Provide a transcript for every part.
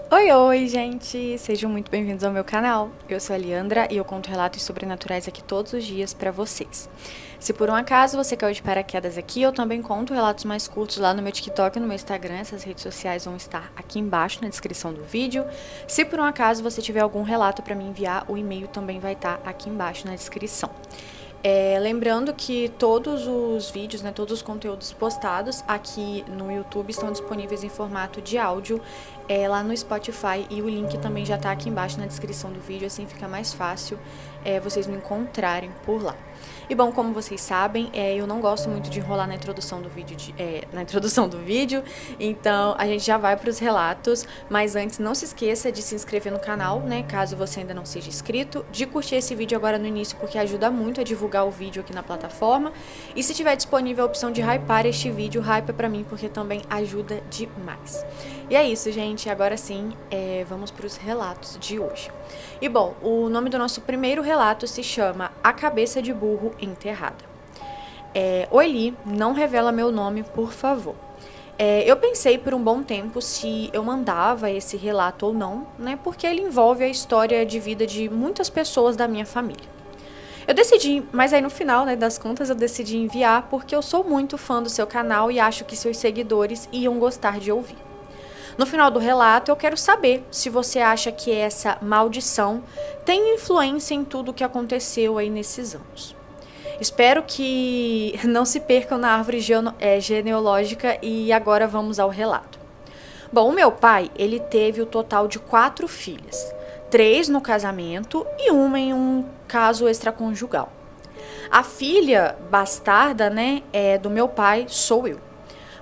Oi, oi, gente! Sejam muito bem-vindos ao meu canal. Eu sou a Leandra e eu conto relatos sobrenaturais aqui todos os dias pra vocês. Se por um acaso você caiu de paraquedas aqui, eu também conto relatos mais curtos lá no meu TikTok e no meu Instagram. Essas redes sociais vão estar aqui embaixo na descrição do vídeo. Se por um acaso você tiver algum relato pra me enviar, o e-mail também vai estar aqui embaixo na descrição. Lembrando que todos os vídeos, todos os conteúdos postados aqui no YouTube estão disponíveis em formato de áudio lá no Spotify, e o link também já está aqui embaixo na descrição do vídeo, assim fica mais fácil vocês me encontrarem por lá. E bom, como vocês sabem, eu não gosto muito de enrolar na introdução do vídeo, então a gente já vai para os relatos, mas antes não se esqueça de se inscrever no canal, caso você ainda não seja inscrito, de curtir esse vídeo agora no início, porque ajuda muito a divulgar o vídeo aqui na plataforma, e se tiver disponível a opção de hypar este vídeo, hypa pra mim, porque também ajuda demais. E é isso, gente, agora sim, vamos para os relatos de hoje. E bom, o nome do nosso primeiro relato se chama A Cabeça de Burro Enterrada. Oi, Li, não revela meu nome, por favor. Eu pensei por um bom tempo se eu mandava esse relato ou não, porque ele envolve a história de vida de muitas pessoas da minha família. Eu decidi, mas aí no final, das contas, eu decidi enviar porque eu sou muito fã do seu canal e acho que seus seguidores iam gostar de ouvir. No final do relato, eu quero saber se você acha que essa maldição tem influência em tudo o que aconteceu aí nesses anos. Espero que não se percam na árvore genealógica, e agora vamos ao relato. Bom, o meu pai, ele teve o total de 4 filhas. 3 no casamento e uma em um caso extraconjugal. A filha bastarda, do meu pai sou eu.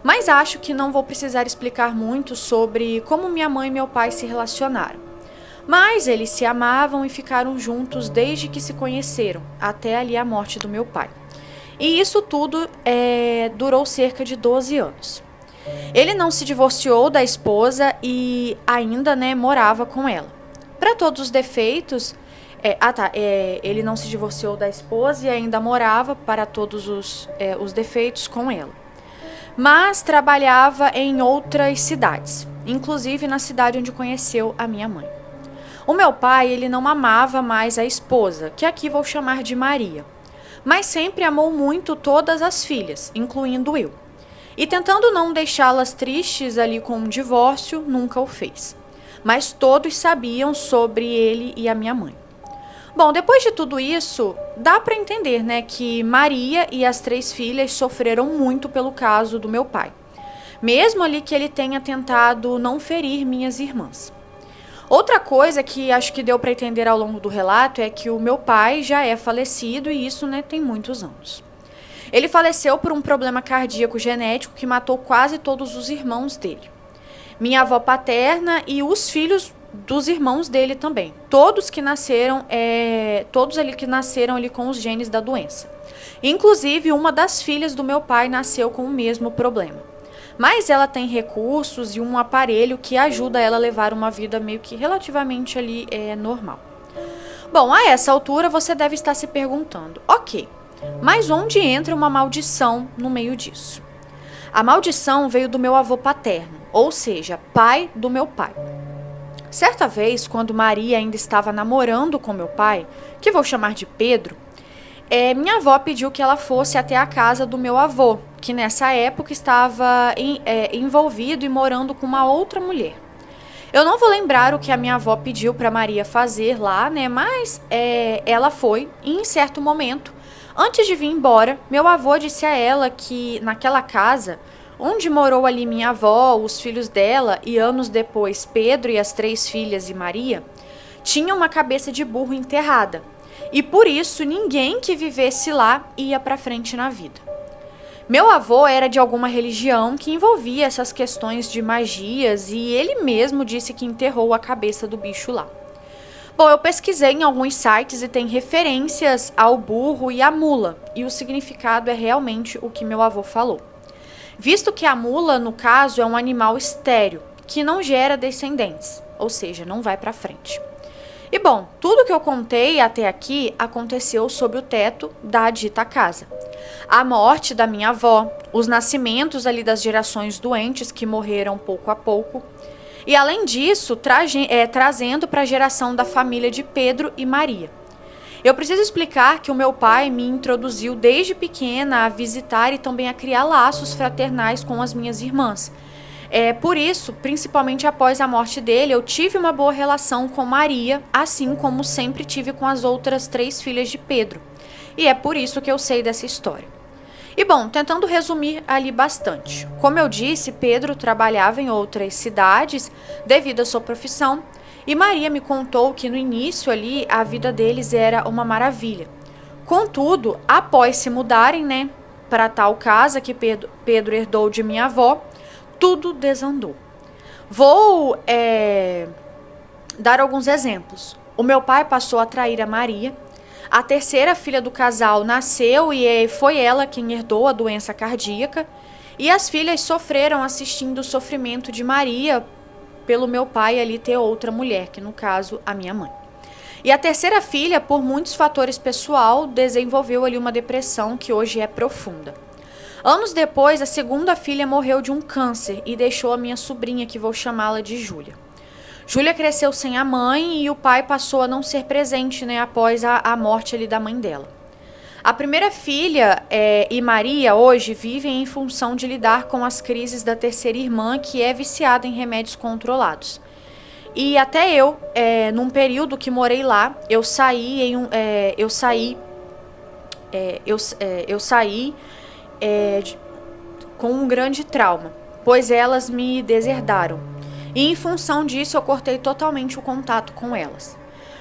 Mas acho que não vou precisar explicar muito sobre como minha mãe e meu pai se relacionaram. Mas eles se amavam e ficaram juntos desde que se conheceram, até ali a morte do meu pai. E isso tudo durou cerca de 12 anos. Ele não se divorciou da esposa e ainda morava com ela. Para todos os defeitos, ele não se divorciou da esposa e ainda morava, para todos os defeitos, com ela. Mas trabalhava em outras cidades, inclusive na cidade onde conheceu a minha mãe. O meu pai, ele não amava mais a esposa, que aqui vou chamar de Maria, mas sempre amou muito todas as filhas, incluindo eu. E tentando não deixá-las tristes ali com um divórcio, nunca o fez. Mas todos sabiam sobre ele e a minha mãe. Bom, depois de tudo isso, dá para entender, que Maria e as 3 filhas sofreram muito pelo caso do meu pai. Mesmo ali que ele tenha tentado não ferir minhas irmãs. Outra coisa que acho que deu para entender ao longo do relato é que o meu pai já é falecido, e isso, tem muitos anos. Ele faleceu por um problema cardíaco genético que matou quase todos os irmãos dele. Minha avó paterna e os filhos dos irmãos dele também. Todos ali que nasceram ali com os genes da doença. Inclusive, uma das filhas do meu pai nasceu com o mesmo problema. Mas ela tem recursos e um aparelho que ajuda ela a levar uma vida meio que relativamente ali normal. Bom, a essa altura você deve estar se perguntando, ok, mas onde entra uma maldição no meio disso? A maldição veio do meu avô paterno, ou seja, pai do meu pai. Certa vez, quando Maria ainda estava namorando com meu pai, que vou chamar de Pedro, minha avó pediu que ela fosse até a casa do meu avô, que nessa época estava envolvido e morando com uma outra mulher. Eu não vou lembrar o que a minha avó pediu para Maria fazer lá, mas ela foi, e em certo momento, antes de vir embora, meu avô disse a ela que naquela casa, onde morou ali minha avó, os filhos dela e anos depois Pedro e as 3 filhas e Maria, tinha uma cabeça de burro enterrada. E por isso ninguém que vivesse lá ia para frente na vida. Meu avô era de alguma religião que envolvia essas questões de magias, e ele mesmo disse que enterrou a cabeça do bicho lá. Bom, eu pesquisei em alguns sites e tem referências ao burro e à mula, e o significado é realmente o que meu avô falou. Visto que a mula, no caso, é um animal estéril, que não gera descendentes, ou seja, não vai para frente. E bom, tudo que eu contei até aqui aconteceu sob o teto da dita casa. A morte da minha avó, os nascimentos ali das gerações doentes que morreram pouco a pouco. E além disso, trazendo para a geração da família de Pedro e Maria. Eu preciso explicar que o meu pai me introduziu desde pequena a visitar e também a criar laços fraternais com as minhas irmãs. Por isso, principalmente após a morte dele, eu tive uma boa relação com Maria, assim como sempre tive com as outras 3 filhas de Pedro. E é por isso que eu sei dessa história. E bom, tentando resumir ali bastante. Como eu disse, Pedro trabalhava em outras cidades devido à sua profissão, e Maria me contou que no início ali a vida deles era uma maravilha. Contudo, após se mudarem, né, para tal casa que Pedro herdou de minha avó, tudo desandou. Vou dar alguns exemplos. O meu pai passou a trair a Maria. A terceira filha do casal nasceu e foi ela quem herdou a doença cardíaca. E as filhas sofreram assistindo o sofrimento de Maria pelo meu pai ali ter outra mulher, que no caso, a minha mãe. E a terceira filha, por muitos fatores pessoal, desenvolveu ali uma depressão que hoje é profunda. Anos depois, a segunda filha morreu de um câncer e deixou a minha sobrinha, que vou chamá-la de Júlia. Júlia cresceu sem a mãe e o pai passou a não ser presente, né, após a morte ali da mãe dela. A primeira filha e Maria hoje vivem em função de lidar com as crises da terceira irmã, que é viciada em remédios controlados. E até eu, num período que morei lá, eu saí com um grande trauma, pois elas me deserdaram. E em função disso eu cortei totalmente o contato com elas.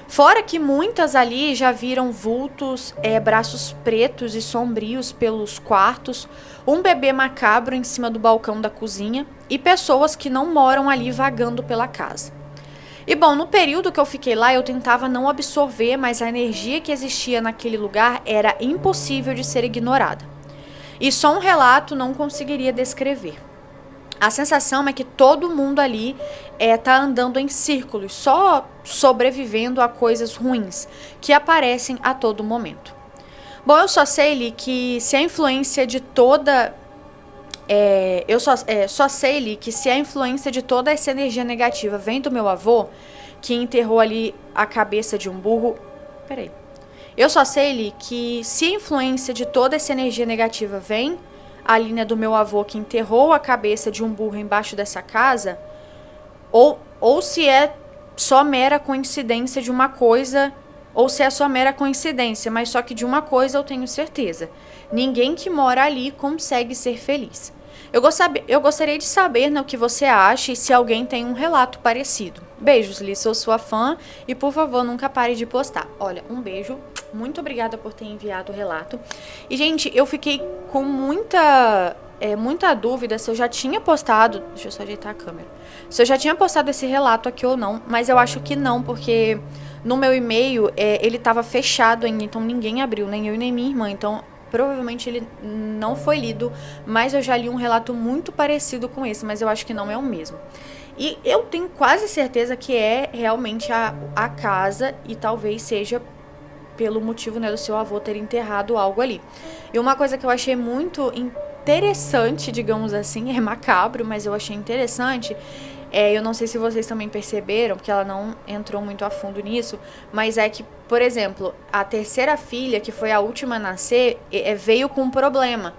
Fora que muitas ali já viram vultos, braços pretos e sombrios pelos quartos, um bebê macabro em cima do balcão da cozinha e pessoas que não moram ali vagando pela casa. E bom, no período que eu fiquei lá eu tentava não absorver, mas a energia que existia naquele lugar era impossível de ser ignorada. E só um relato não conseguiria descrever. A sensação é que todo mundo ali tá andando em círculos, só sobrevivendo a coisas ruins que aparecem a todo momento. Bom, eu só sei, Li, que se a influência de toda... só sei, Li, que se a influência de toda essa energia negativa vem do meu avô, que enterrou ali a cabeça de um burro... Peraí. Eu só sei, Li, que se a influência de toda essa energia negativa vem... a linha do meu avô que enterrou a cabeça de um burro embaixo dessa casa, ou se é só mera coincidência de uma coisa, ou se é só mera coincidência, mas só que de uma coisa eu tenho certeza: ninguém que mora ali consegue ser feliz. Eu gostaria de saber, né, o que você acha e se alguém tem um relato parecido. Beijos, Li, sou sua fã e por favor nunca pare de postar. Olha, um beijo. Muito obrigada por ter enviado o relato. E, gente, eu fiquei com muita dúvida se eu já tinha postado... Deixa eu só ajeitar a câmera. Se eu já tinha postado esse relato aqui ou não. Mas eu acho que não, porque no meu e-mail ele estava fechado ainda. Então ninguém abriu, nem eu nem minha irmã. Então provavelmente ele não foi lido. Mas eu já li um relato muito parecido com esse. Mas eu acho que não é o mesmo. E eu tenho quase certeza que é realmente a casa. E talvez seja... pelo motivo, né, do seu avô ter enterrado algo ali. E uma coisa que eu achei muito interessante, digamos assim, é macabro, mas eu achei interessante, eu não sei se vocês também perceberam, porque ela não entrou muito a fundo nisso, mas é que, por exemplo, a terceira filha, que foi a última a nascer, veio com um problema.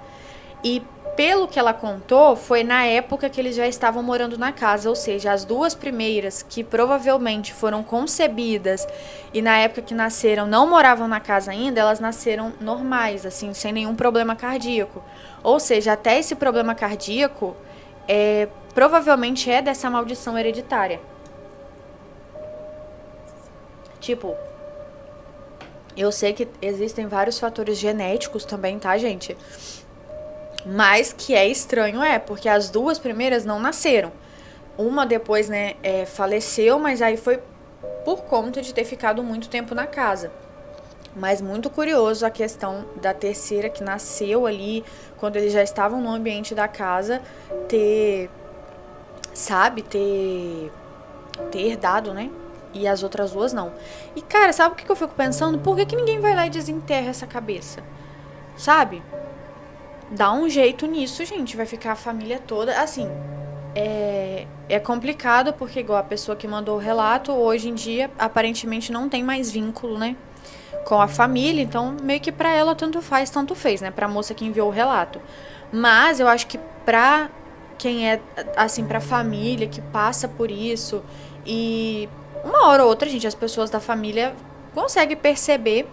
E pelo que ela contou, foi na época que eles já estavam morando na casa, ou seja, as duas primeiras, que provavelmente foram concebidas e na época que nasceram não moravam na casa ainda, elas nasceram normais, assim, sem nenhum problema cardíaco. Ou seja, até esse problema cardíaco provavelmente é dessa maldição hereditária. Tipo, eu sei que existem vários fatores genéticos também, tá, gente? Mas que é estranho, porque as duas primeiras não nasceram. Uma depois, né, faleceu, mas aí foi por conta de ter ficado muito tempo na casa. Mas muito curioso a questão da terceira, que nasceu ali, quando eles já estavam no ambiente da casa, ter herdado, né? E as outras duas não. E, cara, sabe o que eu fico pensando? Por que ninguém vai lá e desenterra essa cabeça? Sabe? Dá um jeito nisso, gente. Vai ficar a família toda. Assim, é complicado porque, igual a pessoa que mandou o relato, hoje em dia, aparentemente não tem mais vínculo, né, com a família, então meio que pra ela tanto faz, tanto fez, né, pra moça que enviou o relato. Mas eu acho que pra quem é, assim, pra família que passa por isso, e uma hora ou outra, gente, as pessoas da família conseguem perceber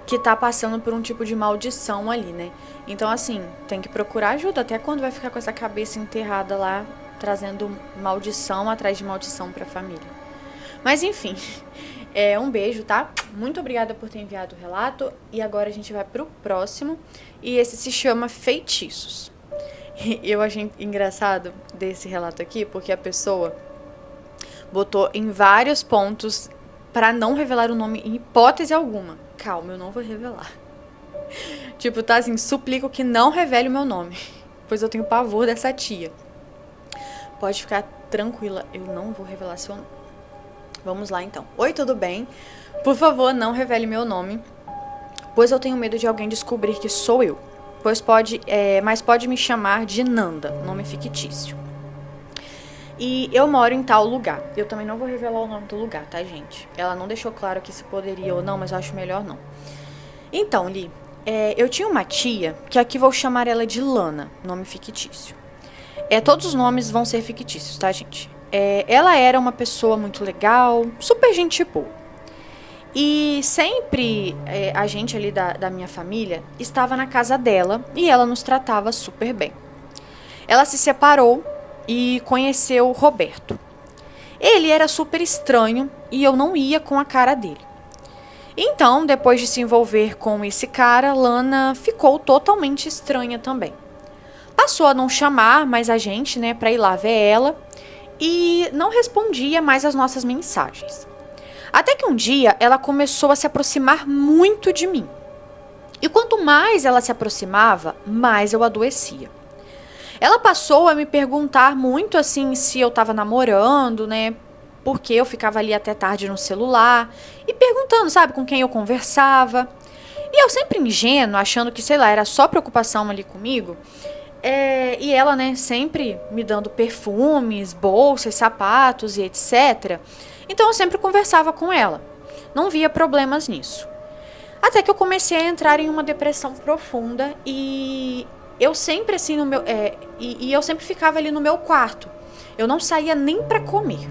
que tá passando por um tipo de maldição ali, né? Então, assim, tem que procurar ajuda. Até quando vai ficar com essa cabeça enterrada lá, trazendo maldição atrás de maldição pra família. Mas, enfim, um beijo, tá? Muito obrigada por ter enviado o relato. E agora a gente vai pro próximo. E esse se chama Feitiços. Eu achei engraçado desse relato aqui, porque a pessoa botou em vários pontos pra não revelar o nome em hipótese alguma. Calma, eu não vou revelar. Tipo, tá assim, suplico que não revele o meu nome, pois eu tenho pavor dessa tia. Pode ficar tranquila, eu não vou revelar seu nome. Vamos lá, então. Oi, tudo bem? Por favor, não revele meu nome, pois eu tenho medo de alguém descobrir que sou eu. Mas pode me chamar de Nanda, nome fictício. E eu moro em tal lugar. Eu também não vou revelar o nome do lugar, tá, gente? Ela não deixou claro que se poderia ou não, mas eu acho melhor não. Então, Li, eu tinha uma tia, que aqui vou chamar ela de Lana, nome fictício. Todos os nomes vão ser fictícios, tá, gente? Ela era uma pessoa muito legal, super gente boa. E sempre a gente ali da minha família estava na casa dela e ela nos tratava super bem. Ela se separou e conheceu o Roberto. Ele era super estranho e eu não ia com a cara dele. Então, depois de se envolver com esse cara, Lana ficou totalmente estranha também. Passou a não chamar mais a gente, né, pra ir lá ver ela e não respondia mais as nossas mensagens. Até que um dia ela começou a se aproximar muito de mim. E quanto mais ela se aproximava, mais eu adoecia. Ela passou a me perguntar muito assim se eu tava namorando, né? Porque eu ficava ali até tarde no celular e perguntando, sabe, com quem eu conversava. E eu sempre ingênua, achando que, sei lá, era só preocupação ali comigo. E ela, né, sempre me dando perfumes, bolsas, sapatos e etc. Então eu sempre conversava com ela. Não via problemas nisso. Até que eu comecei a entrar em uma depressão profunda e eu sempre assim eu sempre ficava ali no meu quarto. Eu não saía nem para comer.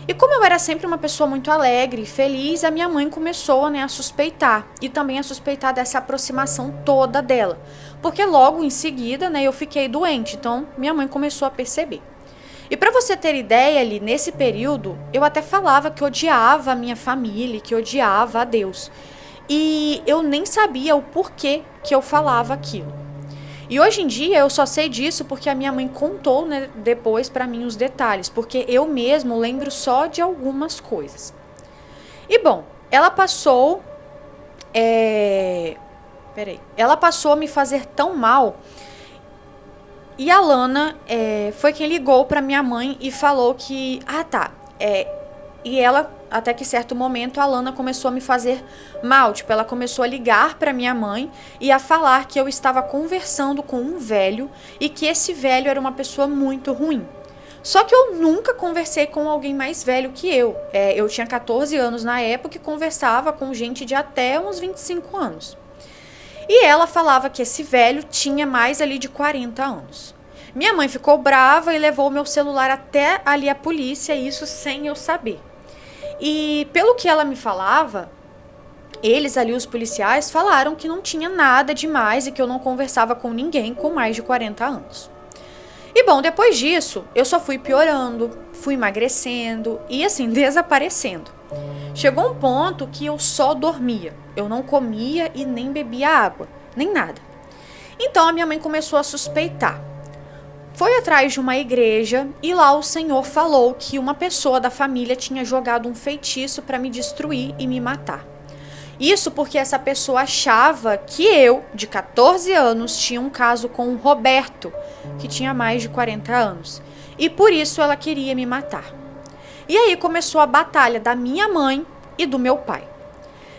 E como eu era sempre uma pessoa muito alegre e feliz, a minha mãe começou, né, a suspeitar. E também a suspeitar dessa aproximação toda dela. Porque logo em seguida, né, eu fiquei doente. Então minha mãe começou a perceber. E para você ter ideia, ali nesse período, eu até falava que odiava a minha família, que odiava a Deus. E eu nem sabia o porquê que eu falava aquilo. E hoje em dia eu só sei disso porque a minha mãe contou, né, depois pra mim os detalhes, porque eu mesmo lembro só de algumas coisas. E bom, ela passou ela passou a me fazer tão mal. E a Lana foi quem ligou pra minha mãe e falou que e ela, até que certo momento, a Lana começou a me fazer mal. Tipo, ela começou a ligar pra minha mãe e a falar que eu estava conversando com um velho e que esse velho era uma pessoa muito ruim. Só que eu nunca conversei com alguém mais velho que eu. Eu tinha 14 anos na época e conversava com gente de até uns 25 anos. E ela falava que esse velho tinha mais ali de 40 anos. Minha mãe ficou brava e levou o meu celular até ali a polícia, isso sem eu saber. E pelo que ela me falava, eles ali, os policiais, falaram que não tinha nada demais e que eu não conversava com ninguém com mais de 40 anos. E bom, depois disso, eu só fui piorando, fui emagrecendo e assim, desaparecendo. Chegou um ponto que eu só dormia, eu não comia e nem bebia água, nem nada. Então a minha mãe começou a suspeitar. Foi atrás de uma igreja e lá o Senhor falou que uma pessoa da família tinha jogado um feitiço para me destruir e me matar. Isso porque essa pessoa achava que eu, de 14 anos, tinha um caso com o Roberto, que tinha mais de 40 anos. E por isso ela queria me matar. E aí começou a batalha da minha mãe e do meu pai.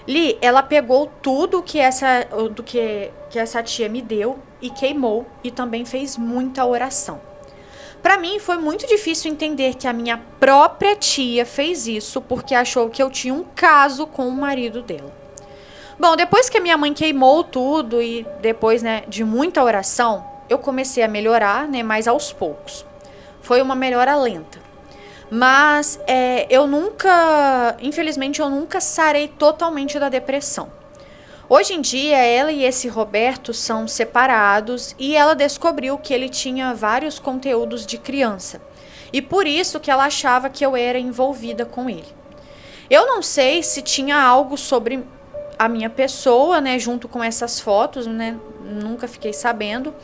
Li, ela pegou tudo que essa tia me deu e queimou e também fez muita oração. Pra mim foi muito difícil entender que a minha própria tia fez isso porque achou que eu tinha um caso com o marido dela. Bom, depois que a minha mãe queimou tudo e depois, né, de muita oração, eu comecei a melhorar, né, mas aos poucos. Foi uma melhora lenta. Mas infelizmente eu nunca sarei totalmente da depressão. Hoje em dia, ela e esse Roberto são separados e ela descobriu que ele tinha vários conteúdos de criança. E por isso que ela achava que eu era envolvida com ele. Eu não sei se tinha algo sobre a minha pessoa, né, junto com essas fotos, né, nunca fiquei sabendo.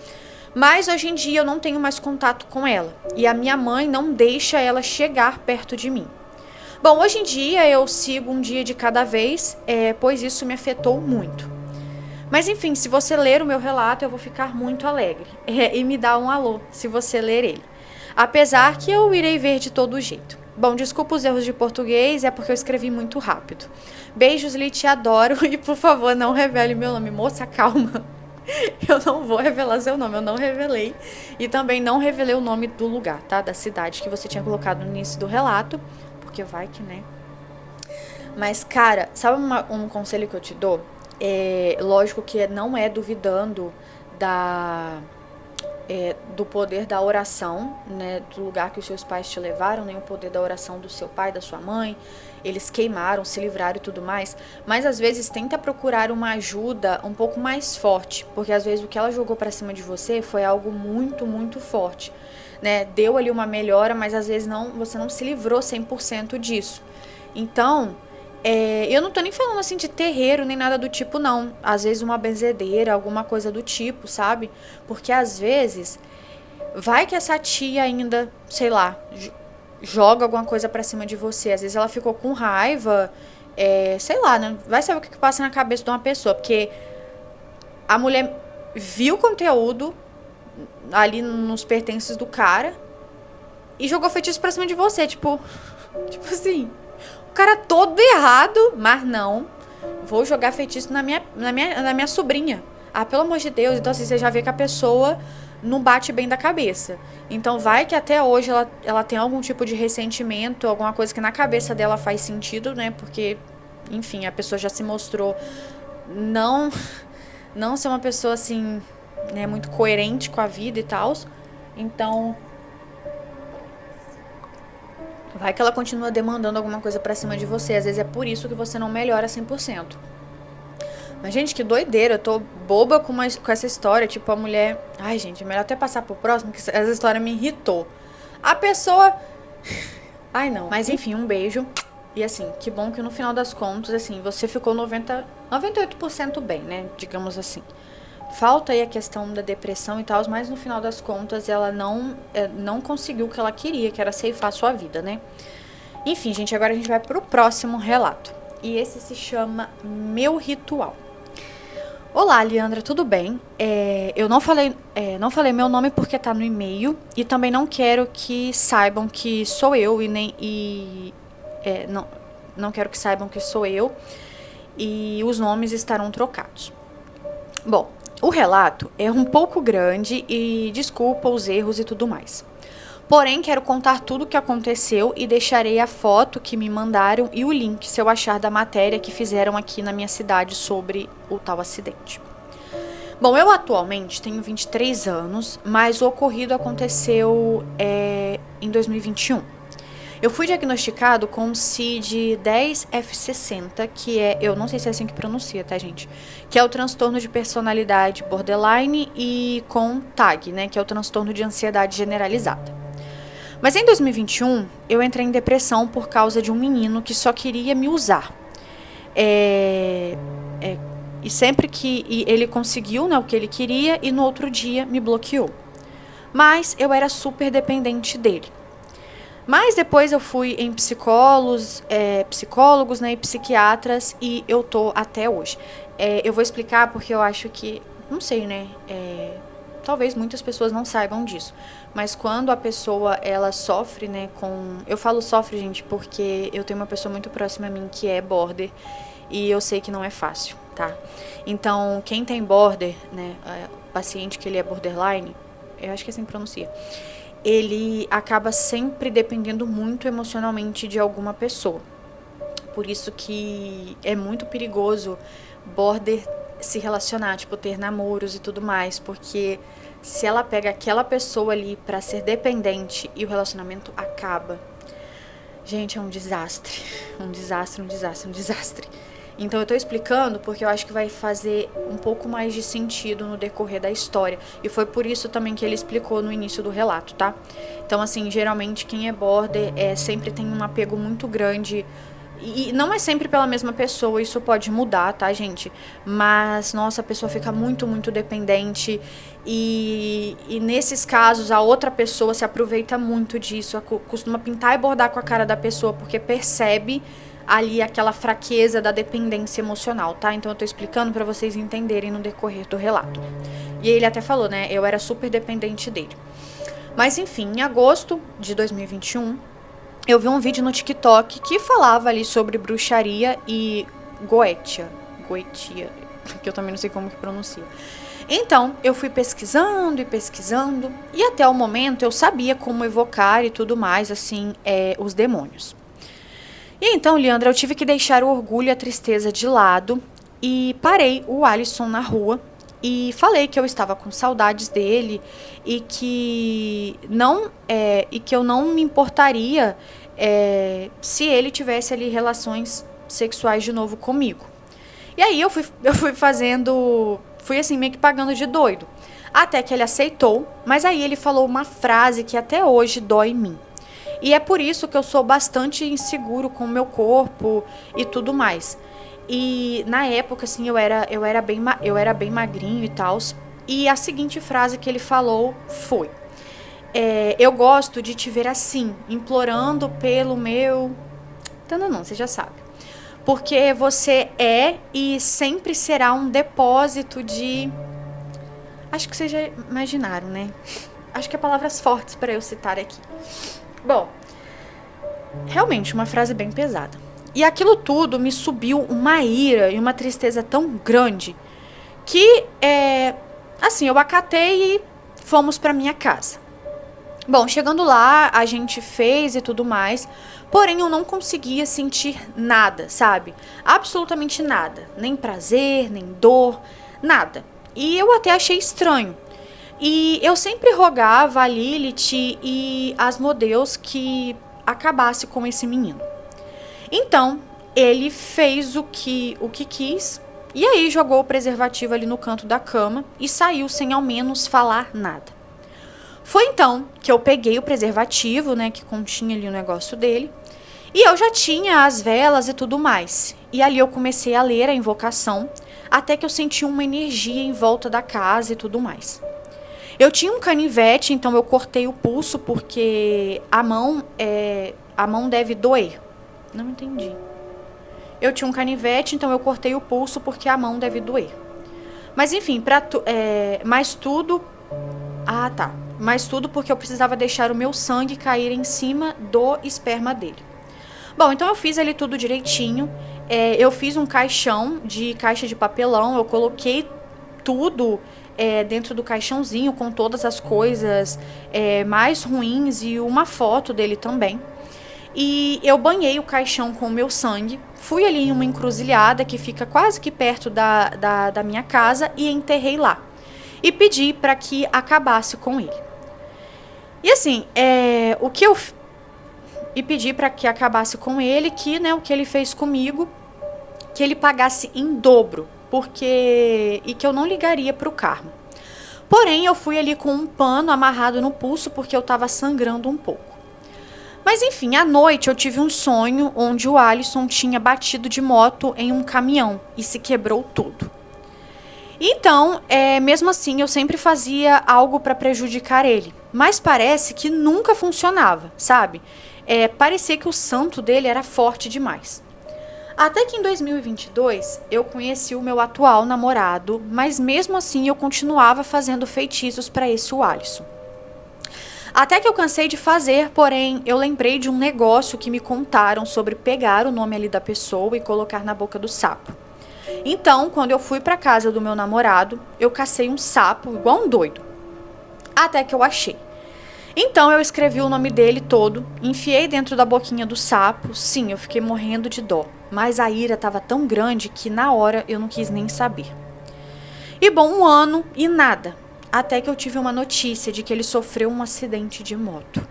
Mas hoje em dia eu não tenho mais contato com ela. E a minha mãe não deixa ela chegar perto de mim. Bom, hoje em dia eu sigo um dia de cada vez, pois isso me afetou muito. Mas enfim, se você ler o meu relato, eu vou ficar muito alegre. E me dá um alô, se você ler ele. Apesar que eu irei ver de todo jeito. Bom, desculpa os erros de português, é porque eu escrevi muito rápido. Beijos, Li, te adoro. E por favor, não revele meu nome. Moça, calma. Eu não vou revelar seu nome, eu não revelei. E também não revelei o nome do lugar, tá? Da cidade que você tinha colocado no início do relato. Porque vai que, né? Mas, cara, sabe um conselho que eu te dou? Lógico que não é duvidando do poder da oração, né? Do lugar que os seus pais te levaram, nem o poder da oração do seu pai, da sua mãe. Eles queimaram, se livraram e tudo mais. Mas, às vezes, tenta procurar uma ajuda um pouco mais forte. Porque, às vezes, o que ela jogou pra cima de você foi algo muito, muito forte. Né? Deu ali uma melhora, mas às vezes você não se livrou 100% disso. Então, eu não tô nem falando assim de terreiro, nem nada do tipo, não. Às vezes uma benzedeira, alguma coisa do tipo, sabe? Porque às vezes, vai que essa tia ainda, sei lá, joga alguma coisa pra cima de você. Às vezes ela ficou com raiva, sei lá, né? Vai saber o que passa na cabeça de uma pessoa. Porque a mulher viu o conteúdo ali nos pertences do cara e jogou feitiço pra cima de você, tipo assim, o cara todo errado, mas não, vou jogar feitiço na minha sobrinha. Ah, pelo amor de Deus. Então assim, você já vê que a pessoa não bate bem da cabeça. Então vai que até hoje ela tem algum tipo de ressentimento, alguma coisa que na cabeça dela faz sentido, né, porque, enfim, a pessoa já se mostrou não ser uma pessoa assim, né, muito coerente com a vida e tal. Então, vai que ela continua demandando alguma coisa pra cima de você. Às vezes é por isso que você não melhora 100%. Mas, gente, que doideira. Eu tô boba com essa história. Tipo, a mulher... Ai, gente, é melhor até passar pro próximo, que essa história me irritou. A pessoa... Ai, não. Mas, enfim, um beijo. E, assim, que bom que no final das contas, assim, você ficou 98% bem, né? Digamos assim. Falta aí a questão da depressão e tal, mas no final das contas ela não conseguiu o que ela queria, que era ceifar a sua vida, né? Enfim, gente, agora a gente vai pro próximo relato. E esse se chama Meu Ritual. Olá, Leandra, tudo bem? Eu não falei meu nome porque tá no e-mail e também não quero que saibam que sou eu não quero que saibam que sou eu e os nomes estarão trocados. Bom, o relato é um pouco grande e desculpa os erros e tudo mais. Porém, quero contar tudo o que aconteceu e deixarei a foto que me mandaram e o link, se eu achar, da matéria que fizeram aqui na minha cidade sobre o tal acidente. Bom, eu atualmente tenho 23 anos, mas o ocorrido aconteceu em 2021. Eu fui diagnosticado com CID 10F60, que eu não sei se é assim que pronuncia, tá, gente? Que é o transtorno de personalidade borderline, e com TAG, né, que é o transtorno de ansiedade generalizada. Mas em 2021, eu entrei em depressão por causa de um menino que só queria me usar. E sempre que ele conseguiu, né, o que ele queria, e no outro dia me bloqueou. Mas eu era super dependente dele. Mas depois eu fui em psicólogos, né, e psiquiatras, e eu tô até hoje. Eu vou explicar porque eu acho que, não sei, né, talvez muitas pessoas não saibam disso. Mas quando a pessoa, ela sofre, né, eu falo sofre, gente, porque eu tenho uma pessoa muito próxima a mim que é border, e eu sei que não é fácil, tá? Então, quem tem border, né, paciente que ele é borderline, eu acho que é assim que pronuncia, ele acaba sempre dependendo muito emocionalmente de alguma pessoa. Por isso que é muito perigoso border se relacionar, tipo, ter namoros e tudo mais, porque se ela pega aquela pessoa ali pra ser dependente e o relacionamento acaba, gente, é um desastre. Um desastre, um desastre, um desastre. Então eu tô explicando porque eu acho que vai fazer um pouco mais de sentido no decorrer da história. E foi por isso também que ele explicou no início do relato, tá? Então, assim, geralmente quem é border sempre tem um apego muito grande. E não é sempre pela mesma pessoa, isso pode mudar, tá, gente? Mas, nossa, a pessoa fica muito, muito dependente. E nesses casos, a outra pessoa se aproveita muito disso. Costuma pintar e bordar com a cara da pessoa, porque percebe ali aquela fraqueza da dependência emocional, tá? Então eu tô explicando pra vocês entenderem no decorrer do relato. E ele até falou, né? Eu era super dependente dele. Mas enfim, em agosto de 2021, eu vi um vídeo no TikTok que falava ali sobre bruxaria e Goetia, que eu também não sei como que pronuncia. Então, eu fui pesquisando e pesquisando, e até o momento eu sabia como evocar e tudo mais, assim, os demônios. E então, Leandra, eu tive que deixar o orgulho e a tristeza de lado e parei o Alisson na rua e falei que eu estava com saudades dele e que eu não me importaria se ele tivesse ali relações sexuais de novo comigo. E aí eu fui fazendo, fui assim meio que pagando de doido, até que ele aceitou, mas aí ele falou uma frase que até hoje dói em mim. E é por isso que eu sou bastante inseguro com o meu corpo e tudo mais. E na época, assim, eu era bem magrinho e tal. E a seguinte frase que ele falou foi: eu gosto de te ver assim, implorando pelo meu... Não, você já sabe. Porque você é e sempre será um depósito de... Acho que vocês já imaginaram, né? Acho que é palavras fortes para eu citar aqui. Bom, realmente uma frase bem pesada. E aquilo tudo me subiu uma ira e uma tristeza tão grande que, assim, eu acatei e fomos para minha casa. Bom, chegando lá, a gente fez e tudo mais, porém eu não conseguia sentir nada, sabe? Absolutamente nada. Nem prazer, nem dor, nada. E eu até achei estranho. E eu sempre rogava a Lilith e Asmodeus que acabasse com esse menino. Então, ele fez o que quis, e aí jogou o preservativo ali no canto da cama e saiu sem ao menos falar nada. Foi então que eu peguei o preservativo, né, que continha ali o negócio dele, e eu já tinha as velas e tudo mais. E ali eu comecei a ler a invocação, até que eu senti uma energia em volta da casa e tudo mais. Eu tinha um canivete, então eu cortei o pulso porque a mão deve doer. Não entendi. Eu tinha um canivete, então eu cortei o pulso porque a mão deve doer. Mas enfim, mas tudo... Ah, tá. Mas tudo porque eu precisava deixar o meu sangue cair em cima do esperma dele. Bom, então eu fiz ali tudo direitinho. Eu fiz um caixa de papelão, eu coloquei tudo dentro do caixãozinho com todas as coisas mais ruins e uma foto dele também. E eu banhei o caixão com o meu sangue, fui ali em uma encruzilhada que fica quase que perto da minha casa e enterrei lá. E pedi para que acabasse com ele. E assim, e pedi para que acabasse com ele, que, né, o que ele fez comigo, que ele pagasse em dobro, e que eu não ligaria pro karma. Porém, eu fui ali com um pano amarrado no pulso porque eu estava sangrando um pouco. Mas enfim, à noite eu tive um sonho onde o Alisson tinha batido de moto em um caminhão e se quebrou tudo. Então, mesmo assim, eu sempre fazia algo para prejudicar ele. Mas parece que nunca funcionava, sabe? Parecia que o santo dele era forte demais. Até que em 2022, eu conheci o meu atual namorado, mas mesmo assim eu continuava fazendo feitiços para esse Alisson. Até que eu cansei de fazer, porém, eu lembrei de um negócio que me contaram sobre pegar o nome ali da pessoa e colocar na boca do sapo. Então, quando eu fui para casa do meu namorado, eu cacei um sapo igual um doido. Até que eu achei. Então eu escrevi o nome dele todo, enfiei dentro da boquinha do sapo. Sim, eu fiquei morrendo de dó, mas a ira estava tão grande que na hora eu não quis nem saber. E bom, 1 ano e nada, até que eu tive uma notícia de que ele sofreu um acidente de moto.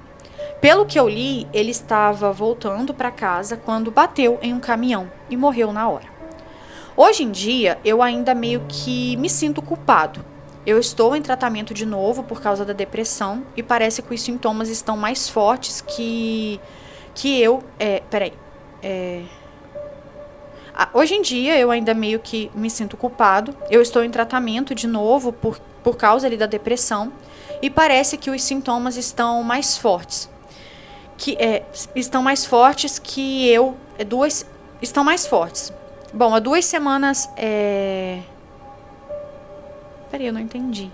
Pelo que eu li, ele estava voltando para casa quando bateu em um caminhão e morreu na hora. Hoje em dia, eu ainda meio que me sinto culpado. Eu estou em tratamento de novo por causa da depressão e parece que os sintomas estão mais fortes que eu... Hoje em dia, eu ainda meio que me sinto culpado. Eu estou em tratamento de novo por causa ali da depressão e parece que os sintomas estão mais fortes. Estão mais fortes que eu... Estão mais fortes. Bom, há 2 semanas... Peraí, eu não entendi.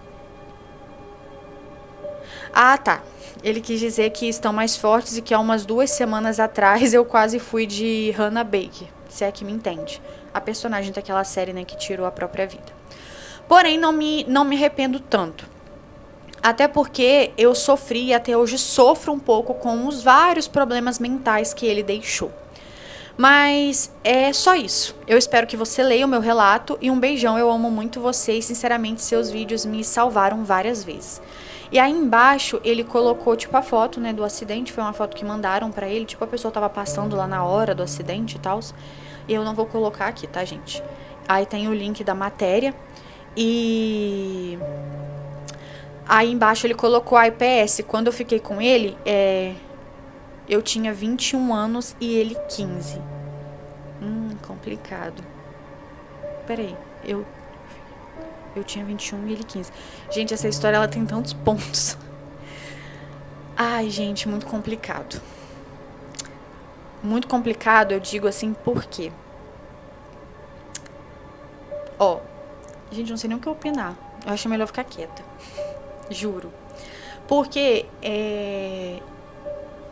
Ah, tá. Ele quis dizer que estão mais fortes e que há umas 2 semanas atrás eu quase fui de Hannah Baker, se é que me entende. A personagem daquela série, né, que tirou a própria vida. Porém, não me arrependo tanto. Até porque eu sofri e até hoje sofro um pouco com os vários problemas mentais que ele deixou. Mas é só isso. Eu espero que você leia o meu relato e um beijão. Eu amo muito você e sinceramente seus vídeos me salvaram várias vezes. E aí embaixo ele colocou tipo a foto, né, do acidente. Foi uma foto que mandaram pra ele, tipo a pessoa tava passando lá na hora do acidente e tal. E eu não vou colocar aqui, tá, gente? Aí tem o link da matéria e aí embaixo ele colocou a IPS. Quando eu fiquei com ele, eu tinha 21 anos e ele 15. Complicado. Peraí, eu tinha 21 e ele 15. Gente, essa história ela tem tantos pontos. Ai, gente, muito complicado. Muito complicado, eu digo assim, por quê? Gente, não sei nem o que opinar. Eu acho melhor ficar quieta. Juro. Porque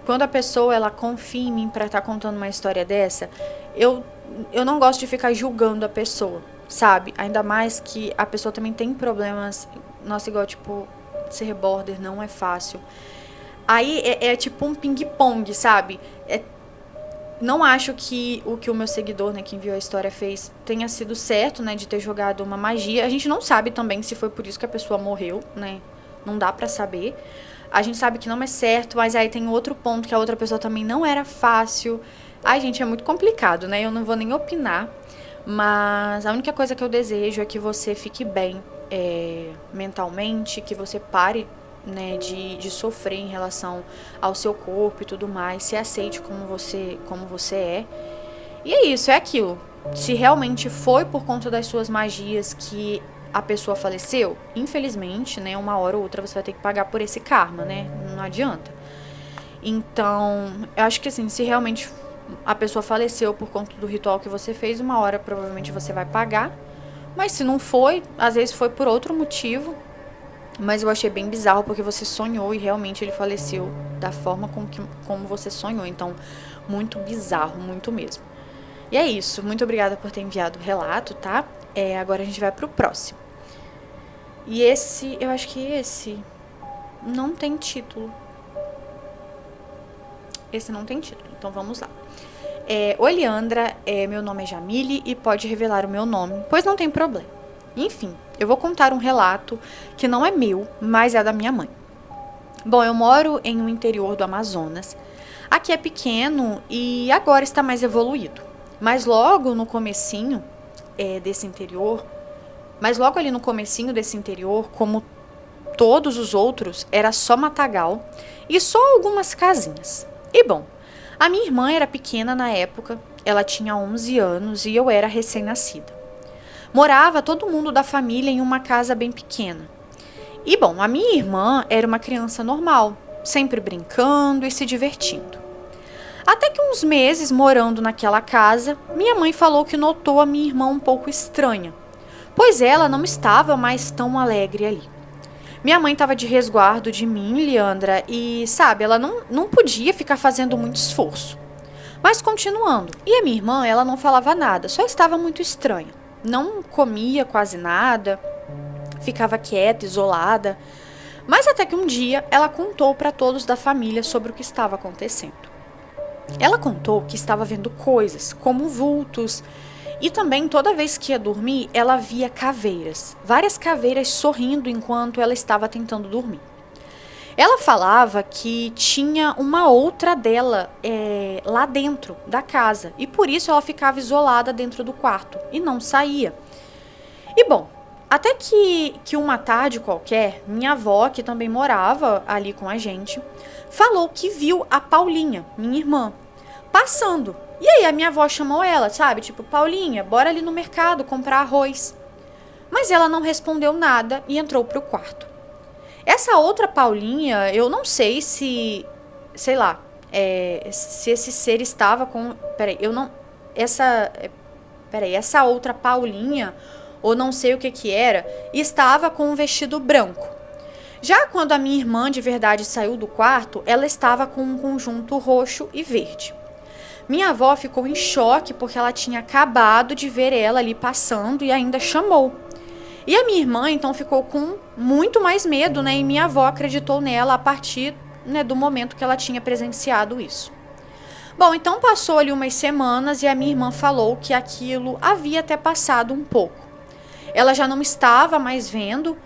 quando a pessoa ela confia em mim pra estar contando uma história dessa, eu não gosto de ficar julgando a pessoa, sabe? Ainda mais que a pessoa também tem problemas. Nossa, igual, tipo, ser border não é fácil. Aí é tipo um ping-pong, sabe? Não acho que o meu seguidor, né, que enviou a história fez tenha sido certo, né, de ter jogado uma magia. A gente não sabe também se foi por isso que a pessoa morreu, né? Não dá pra saber. A gente sabe que não é certo, mas aí tem outro ponto que a outra pessoa também não era fácil. Ai, gente, é muito complicado, né? Eu não vou nem opinar, mas a única coisa que eu desejo é que você fique bem mentalmente, que você pare, né, de sofrer em relação ao seu corpo e tudo mais, se aceite como você é. E é isso, é aquilo. Se realmente foi por conta das suas magias que a pessoa faleceu, infelizmente, né, uma hora ou outra você vai ter que pagar por esse karma, né? Não adianta. Então, eu acho que assim, se realmente a pessoa faleceu por conta do ritual que você fez, uma hora provavelmente você vai pagar. Mas se não foi, às vezes foi por outro motivo. Mas eu achei bem bizarro porque você sonhou e realmente ele faleceu da forma como você sonhou. Então, muito bizarro, muito mesmo. E é isso. Muito obrigada por ter enviado o relato, tá? Agora a gente vai pro próximo. E esse, eu acho que esse não tem título. Esse não tem título, então vamos lá. Oi, Leandra, meu nome é Jamile e pode revelar o meu nome, pois não tem problema. Enfim, eu vou contar um relato que não é meu, mas é da minha mãe. Bom, eu moro em um interior do Amazonas. Aqui é pequeno e agora está mais evoluído. Mas logo no comecinho desse interior, como todos os outros, era só matagal e só algumas casinhas. E bom, a minha irmã era pequena na época, ela tinha 11 anos e eu era recém-nascida. Morava todo mundo da família em uma casa bem pequena. E bom, a minha irmã era uma criança normal, sempre brincando e se divertindo. Até que uns meses morando naquela casa, minha mãe falou que notou a minha irmã um pouco estranha, pois ela não estava mais tão alegre ali. Minha mãe estava de resguardo de mim, Leandra, e, sabe, ela não podia ficar fazendo muito esforço. Mas continuando, e a minha irmã, ela não falava nada, só estava muito estranha. Não comia quase nada, ficava quieta, isolada. Mas até que um dia ela contou para todos da família sobre o que estava acontecendo. Ela contou que estava vendo coisas, como vultos, e também toda vez que ia dormir, ela via caveiras, várias caveiras sorrindo enquanto ela estava tentando dormir. Ela falava que tinha uma outra dela lá dentro da casa, e por isso ela ficava isolada dentro do quarto e não saía. E bom, até que uma tarde qualquer, minha avó, que também morava ali com a gente, falou que viu a Paulinha, minha irmã, passando. E aí a minha avó chamou ela, sabe? Tipo, Paulinha, bora ali no mercado comprar arroz. Mas ela não respondeu nada e entrou pro quarto. Essa outra Paulinha, eu não sei se, sei lá, se esse ser estava com... Peraí, eu não... essa outra Paulinha, ou não sei o que era, estava com um vestido branco. Já quando a minha irmã de verdade saiu do quarto, ela estava com um conjunto roxo e verde. Minha avó ficou em choque porque ela tinha acabado de ver ela ali passando e ainda chamou. E a minha irmã então ficou com muito mais medo, né? E minha avó acreditou nela a partir, né, do momento que ela tinha presenciado isso. Bom, então passou ali umas semanas e a minha irmã falou que aquilo havia até passado um pouco. Ela já não estava mais vendo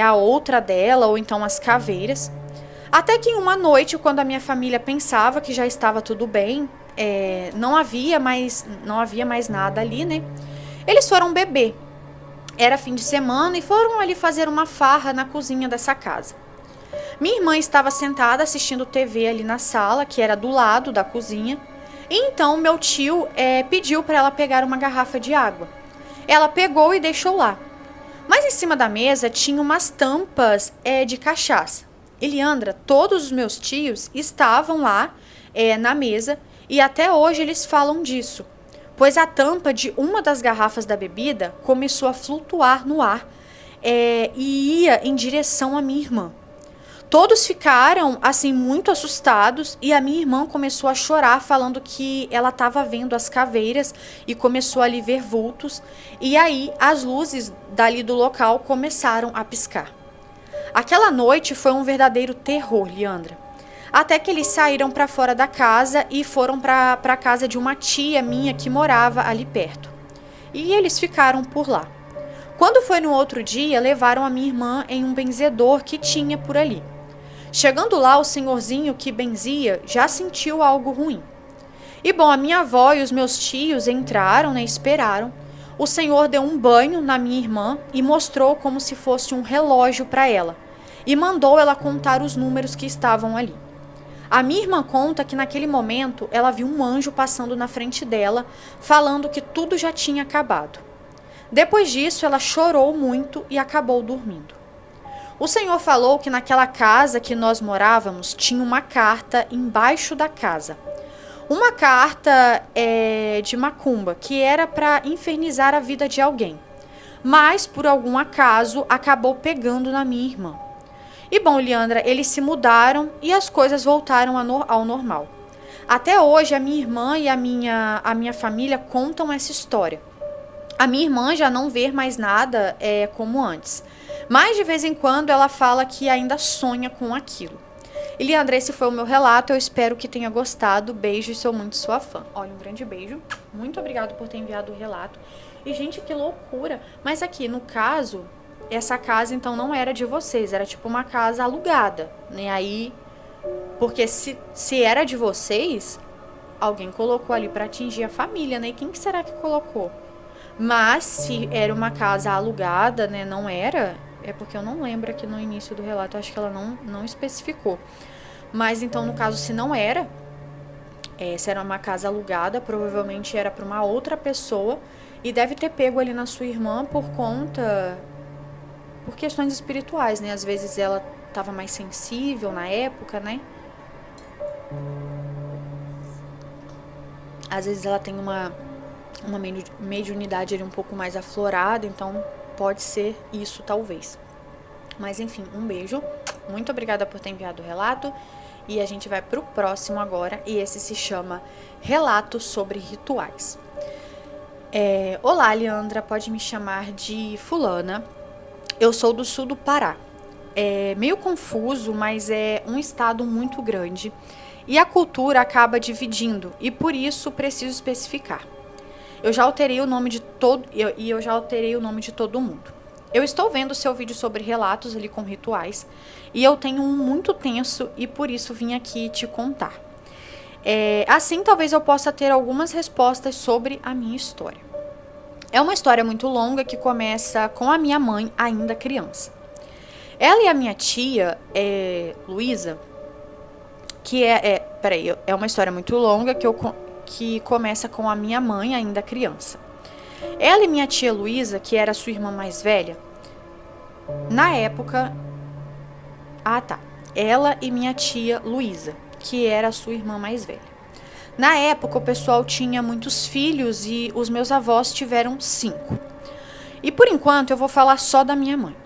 a outra dela ou então as caveiras. Até que em uma noite, quando a minha família pensava que já estava tudo bem, não havia mais nada ali, né? Eles foram beber. Era fim de semana e foram ali fazer uma farra na cozinha dessa casa. Minha irmã estava sentada assistindo TV ali na sala, que era do lado da cozinha. E então meu tio pediu para ela pegar uma garrafa de água. Ela pegou e deixou lá. Mas em cima da mesa tinha umas tampas de cachaça. Eliandra, todos os meus tios estavam lá na mesa e até hoje eles falam disso. Pois a tampa de uma das garrafas da bebida começou a flutuar no ar e ia em direção à minha irmã. Todos ficaram, assim, muito assustados e a minha irmã começou a chorar, falando que ela estava vendo as caveiras e começou a ali ver vultos. E aí as luzes dali do local começaram a piscar. Aquela noite foi um verdadeiro terror, Leandra. Até que eles saíram para fora da casa e foram para a casa de uma tia minha que morava ali perto. E eles ficaram por lá. Quando foi no outro dia, levaram a minha irmã em um benzedor que tinha por ali. Chegando lá, o senhorzinho que benzia já sentiu algo ruim. E bom, a minha avó e os meus tios entraram, né, esperaram. O senhor deu um banho na minha irmã e mostrou como se fosse um relógio para ela. E mandou ela contar os números que estavam ali. A minha irmã conta que naquele momento ela viu um anjo passando na frente dela, falando que tudo já tinha acabado. Depois disso, ela chorou muito e acabou dormindo. O Senhor falou que naquela casa que nós morávamos tinha uma carta embaixo da casa. Uma carta de macumba, que era para infernizar a vida de alguém. Mas, por algum acaso, acabou pegando na minha irmã. E bom, Leandra, eles se mudaram e as coisas voltaram ao normal. Até hoje, a minha irmã e a minha família contam essa história. A minha irmã já não vê mais nada como antes. Mas de vez em quando ela fala que ainda sonha com aquilo. E Leandra, esse foi o meu relato. Eu espero que tenha gostado. Beijo e sou muito sua fã. Olha, um grande beijo. Muito obrigado por ter enviado o relato. E gente, que loucura. Mas aqui, no caso, essa casa então não era de vocês. Era tipo uma casa alugada, né? Aí, porque se era de vocês, alguém colocou ali pra atingir a família, né? E quem que será que colocou? Mas se era uma casa alugada, né, não era, porque eu não lembro aqui no início do relato, acho que ela não especificou. Mas então, no caso, se não era, se era uma casa alugada, provavelmente era para uma outra pessoa e deve ter pego ali na sua irmã por questões espirituais, né? Às vezes ela estava mais sensível na época, né? Às vezes ela tem uma mediunidade ali um pouco mais aflorada, então pode ser isso talvez. Mas enfim, um beijo, muito obrigada por ter enviado o relato e a gente vai pro próximo agora e esse se chama Relato sobre Rituais. Olá, Leandra, pode me chamar de fulana, eu sou do sul do Pará. é meio confuso, mas é um estado muito grande e a cultura acaba dividindo e por isso preciso especificar. Eu já alterei o nome de todo mundo. Eu estou vendo seu vídeo sobre relatos ali com rituais e eu tenho um muito tenso e por isso vim aqui te contar. Assim talvez eu possa ter algumas respostas sobre a minha história. É uma história muito longa que começa com a minha mãe ainda criança. Ela e a minha tia, Luísa, que é uma história muito longa que começa com a minha mãe ainda criança. Ela e minha tia Luísa, que era sua irmã mais velha, na época... Ela e minha tia Luísa, que era sua irmã mais velha. Na época, o pessoal tinha muitos filhos e os meus avós tiveram 5. E por enquanto, eu vou falar só da minha mãe.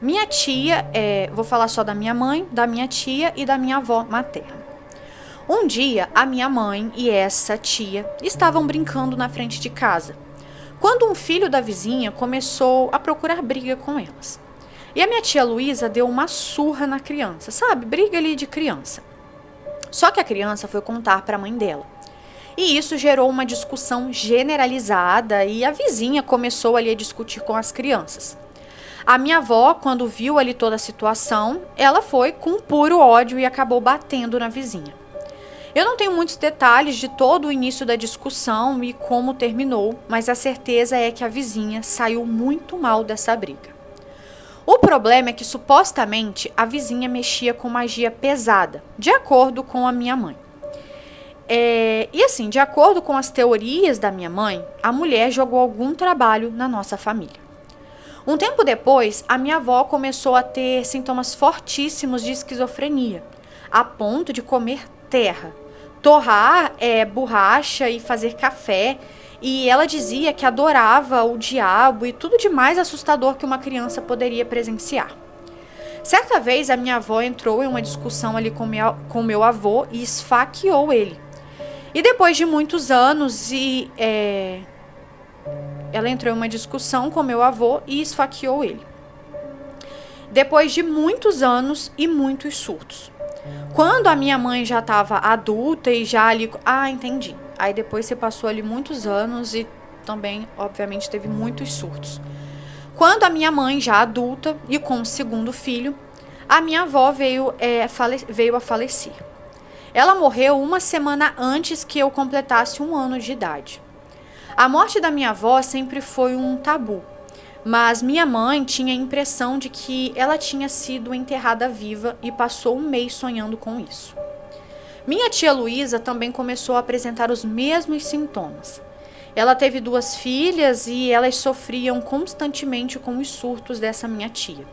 Minha tia, vou falar só da minha mãe, da minha tia e da minha avó materna. Um dia, a minha mãe e essa tia estavam brincando na frente de casa, quando um filho da vizinha começou a procurar briga com elas. E a minha tia Luísa deu uma surra na criança, sabe? Briga ali de criança. Só que a criança foi contar para a mãe dela. E isso gerou uma discussão generalizada e a vizinha começou ali a discutir com as crianças. A minha avó, quando viu ali toda a situação, ela foi com puro ódio e acabou batendo na vizinha. Eu não tenho muitos detalhes de todo o início da discussão e como terminou, mas a certeza é que a vizinha saiu muito mal dessa briga. O problema é que supostamente a vizinha mexia com magia pesada, de acordo com a minha mãe. E assim, de acordo com as teorias da minha mãe, a mulher jogou algum trabalho na nossa família. Um tempo depois, a minha avó começou a ter sintomas fortíssimos de esquizofrenia, a ponto de comer terra, torrar borracha e fazer café. E ela dizia que adorava o diabo e tudo de mais assustador que uma criança poderia presenciar. Certa vez, a minha avó entrou em uma discussão ali com meu avô e esfaqueou ele. E depois de muitos anos, ela entrou em uma discussão com meu avô e esfaqueou ele. Depois de muitos anos e muitos surtos. Quando a minha mãe já estava adulta e já ali... entendi. Aí depois você passou ali muitos anos e também, obviamente, teve muitos surtos. Quando a minha mãe, já adulta e com o segundo filho, a minha avó veio a falecer. Ela morreu uma semana antes que eu completasse 1 ano de idade. A morte da minha avó sempre foi um tabu, mas minha mãe tinha a impressão de que ela tinha sido enterrada viva e passou 1 mês sonhando com isso. Minha tia Luísa também começou a apresentar os mesmos sintomas. Ela teve 2 filhas e elas sofriam constantemente com os surtos dessa minha tia.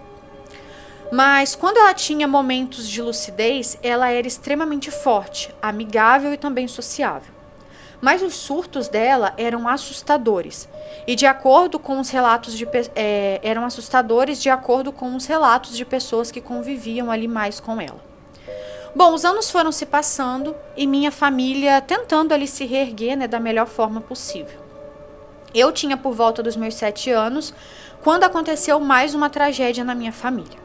Mas quando ela tinha momentos de lucidez, ela era extremamente forte, amigável e também sociável. Mas os surtos dela eram assustadores e eram assustadores de acordo com os relatos de pessoas que conviviam ali mais com ela. Bom, os anos foram se passando e minha família tentando ali se reerguer, da melhor forma possível. Eu tinha por volta dos meus 7 anos quando aconteceu mais uma tragédia na minha família.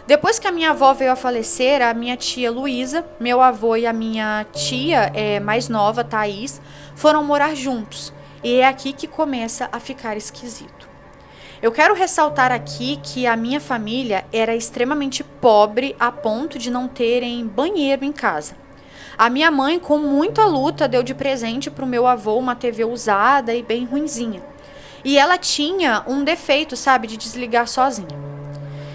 Depois que a minha avó veio a falecer, a minha tia Luísa, meu avô e a minha tia mais nova, Thaís, foram morar juntos. E é aqui que começa a ficar esquisito. Eu quero ressaltar aqui que a minha família era extremamente pobre a ponto de não terem banheiro em casa. A minha mãe, com muita luta, deu de presente para o meu avô uma TV usada e bem ruinzinha. E ela tinha um defeito, de desligar sozinha.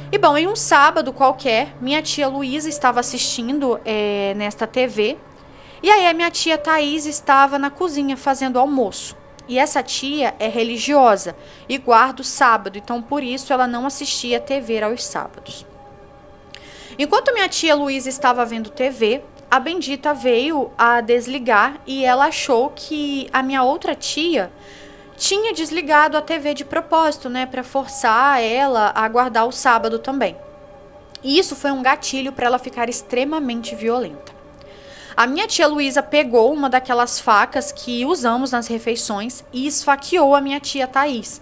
E bom, em um sábado qualquer, minha tia Luísa estava assistindo nesta TV. E aí a minha tia Thaís estava na cozinha fazendo almoço. E essa tia é religiosa e guarda o sábado, então por isso ela não assistia TV aos sábados. Enquanto minha tia Luísa estava vendo TV, a bendita veio a desligar e ela achou que a minha outra tia tinha desligado a TV de propósito, para forçar ela a guardar o sábado também. E isso foi um gatilho para ela ficar extremamente violenta. A minha tia Luísa pegou uma daquelas facas que usamos nas refeições e esfaqueou a minha tia Thaís.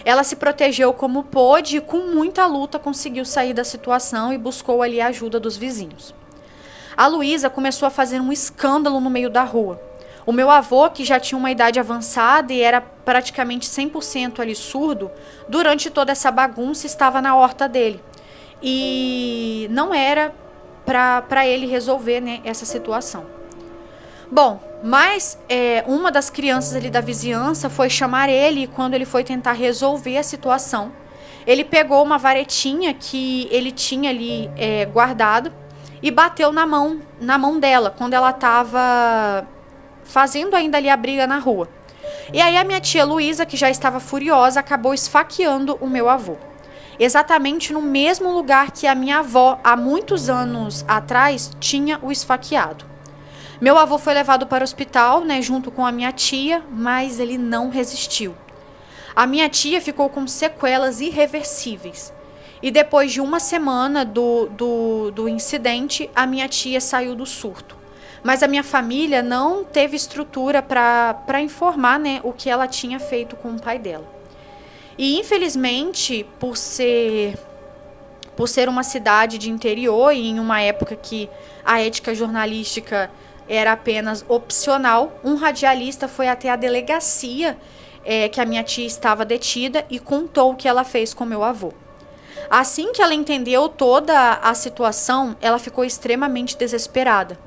Ela se protegeu como pôde e com muita luta conseguiu sair da situação e buscou ali a ajuda dos vizinhos. A Luísa começou a fazer um escândalo no meio da rua. O meu avô, que já tinha uma idade avançada e era praticamente 100% ali surdo, durante toda essa bagunça estava na horta dele. E não era para ele resolver, né, essa situação. Bom, mas uma das crianças ali da vizinhança foi chamar ele, e quando ele foi tentar resolver a situação, ele pegou uma varetinha que ele tinha ali guardado e bateu na mão dela, quando ela estava fazendo ainda ali a briga na rua. E aí a minha tia Luísa, que já estava furiosa, acabou esfaqueando o meu avô. Exatamente no mesmo lugar que a minha avó, há muitos anos atrás, tinha o esfaqueado. Meu avô foi levado para o hospital, né, junto com a minha tia, mas ele não resistiu. A minha tia ficou com sequelas irreversíveis. E depois de uma semana do incidente, a minha tia saiu do surto. Mas a minha família não teve estrutura para informar, né, o que ela tinha feito com o pai dela. E infelizmente, por ser uma cidade de interior e em uma época que a ética jornalística era apenas opcional, um radialista foi até a delegacia que a minha tia estava detida e contou o que ela fez com meu avô. Assim que ela entendeu toda a situação, ela ficou extremamente desesperada.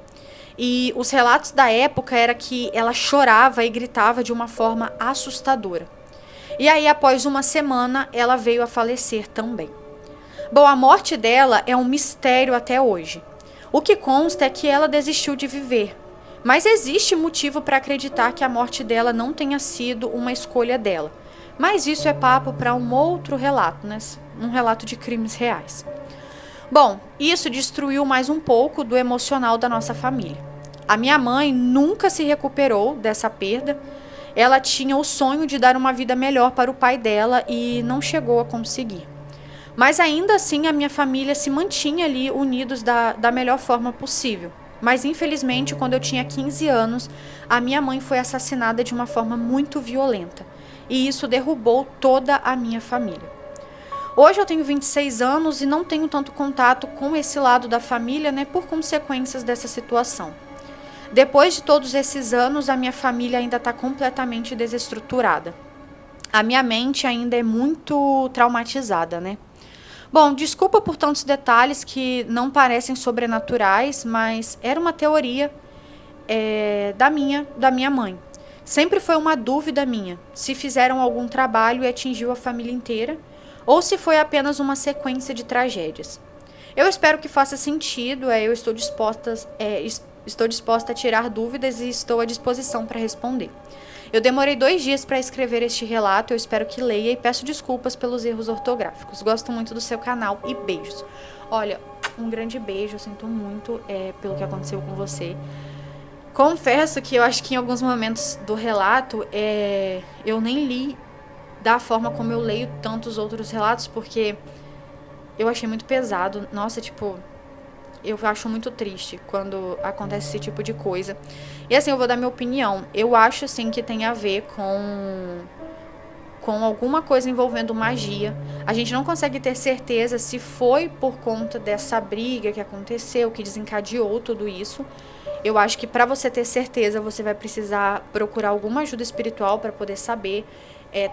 E os relatos da época era que ela chorava e gritava de uma forma assustadora. E aí, após uma semana, ela veio a falecer também. Bom, a morte dela é um mistério até hoje. O que consta é que ela desistiu de viver. Mas existe motivo para acreditar que a morte dela não tenha sido uma escolha dela. Mas isso é papo para um outro relato, né? Um relato de crimes reais. Bom, isso destruiu mais um pouco do emocional da nossa família. A minha mãe nunca se recuperou dessa perda. Ela tinha o sonho de dar uma vida melhor para o pai dela e não chegou a conseguir. Mas ainda assim a minha família se mantinha ali unidos da melhor forma possível. Mas infelizmente, quando eu tinha 15 anos, a minha mãe foi assassinada de uma forma muito violenta. E isso derrubou toda a minha família. Hoje eu tenho 26 anos e não tenho tanto contato com esse lado da família, né, por consequências dessa situação. Depois de todos esses anos, a minha família ainda está completamente desestruturada. A minha mente ainda é muito traumatizada, né? Bom, desculpa por tantos detalhes que não parecem sobrenaturais, mas era uma teoria da minha mãe. Sempre foi uma dúvida minha, se fizeram algum trabalho e atingiu a família inteira, ou se foi apenas uma sequência de tragédias. Eu espero que faça sentido, eu estou disposta a tirar dúvidas e estou à disposição para responder. Eu demorei 2 dias para escrever este relato, eu espero que leia e peço desculpas pelos erros ortográficos. Gosto muito do seu canal e beijos. Olha, um grande beijo, eu sinto muito pelo que aconteceu com você. Confesso que eu acho que em alguns momentos do relato eu nem li da forma como eu leio tantos outros relatos, porque eu achei muito pesado. Nossa, tipo, eu acho muito triste quando acontece esse tipo de coisa. E assim, eu vou dar minha opinião. Eu acho, assim, que tem a ver com alguma coisa envolvendo magia. A gente não consegue ter certeza se foi por conta dessa briga que aconteceu, que desencadeou tudo isso. Eu acho que para você ter certeza, você vai precisar procurar alguma ajuda espiritual para poder saber.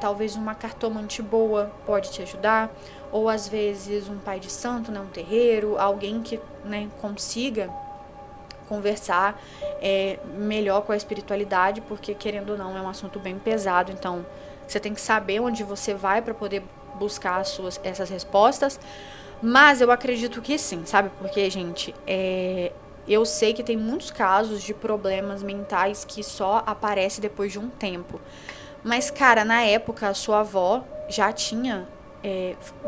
Talvez uma cartomante boa pode te ajudar, ou às vezes um pai de santo, né, um terreiro, alguém que, né, consiga conversar melhor com a espiritualidade, porque querendo ou não é um assunto bem pesado, então você tem que saber onde você vai para poder buscar essas respostas. Mas eu acredito que sim, sabe? Porque, gente, eu sei que tem muitos casos de problemas mentais que só aparecem depois de um tempo. Mas, cara, na época, a sua avó já tinha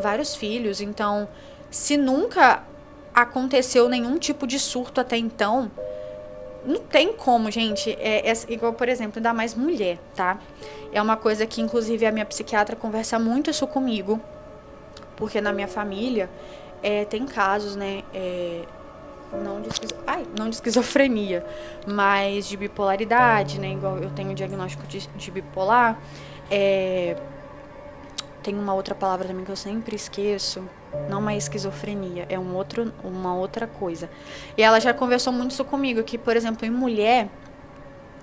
vários filhos. Então, se nunca aconteceu nenhum tipo de surto até então, não tem como, gente. Igual, por exemplo, ainda mais mulher, tá? É uma coisa que, inclusive, a minha psiquiatra conversa muito isso comigo. Porque na minha família tem casos, né? Não de esquizofrenia, mas de bipolaridade, né? Igual eu tenho diagnóstico de bipolar. tem uma outra palavra também que eu sempre esqueço, não é esquizofrenia, é uma outra coisa. E ela já conversou muito isso comigo, que, por exemplo, em mulher,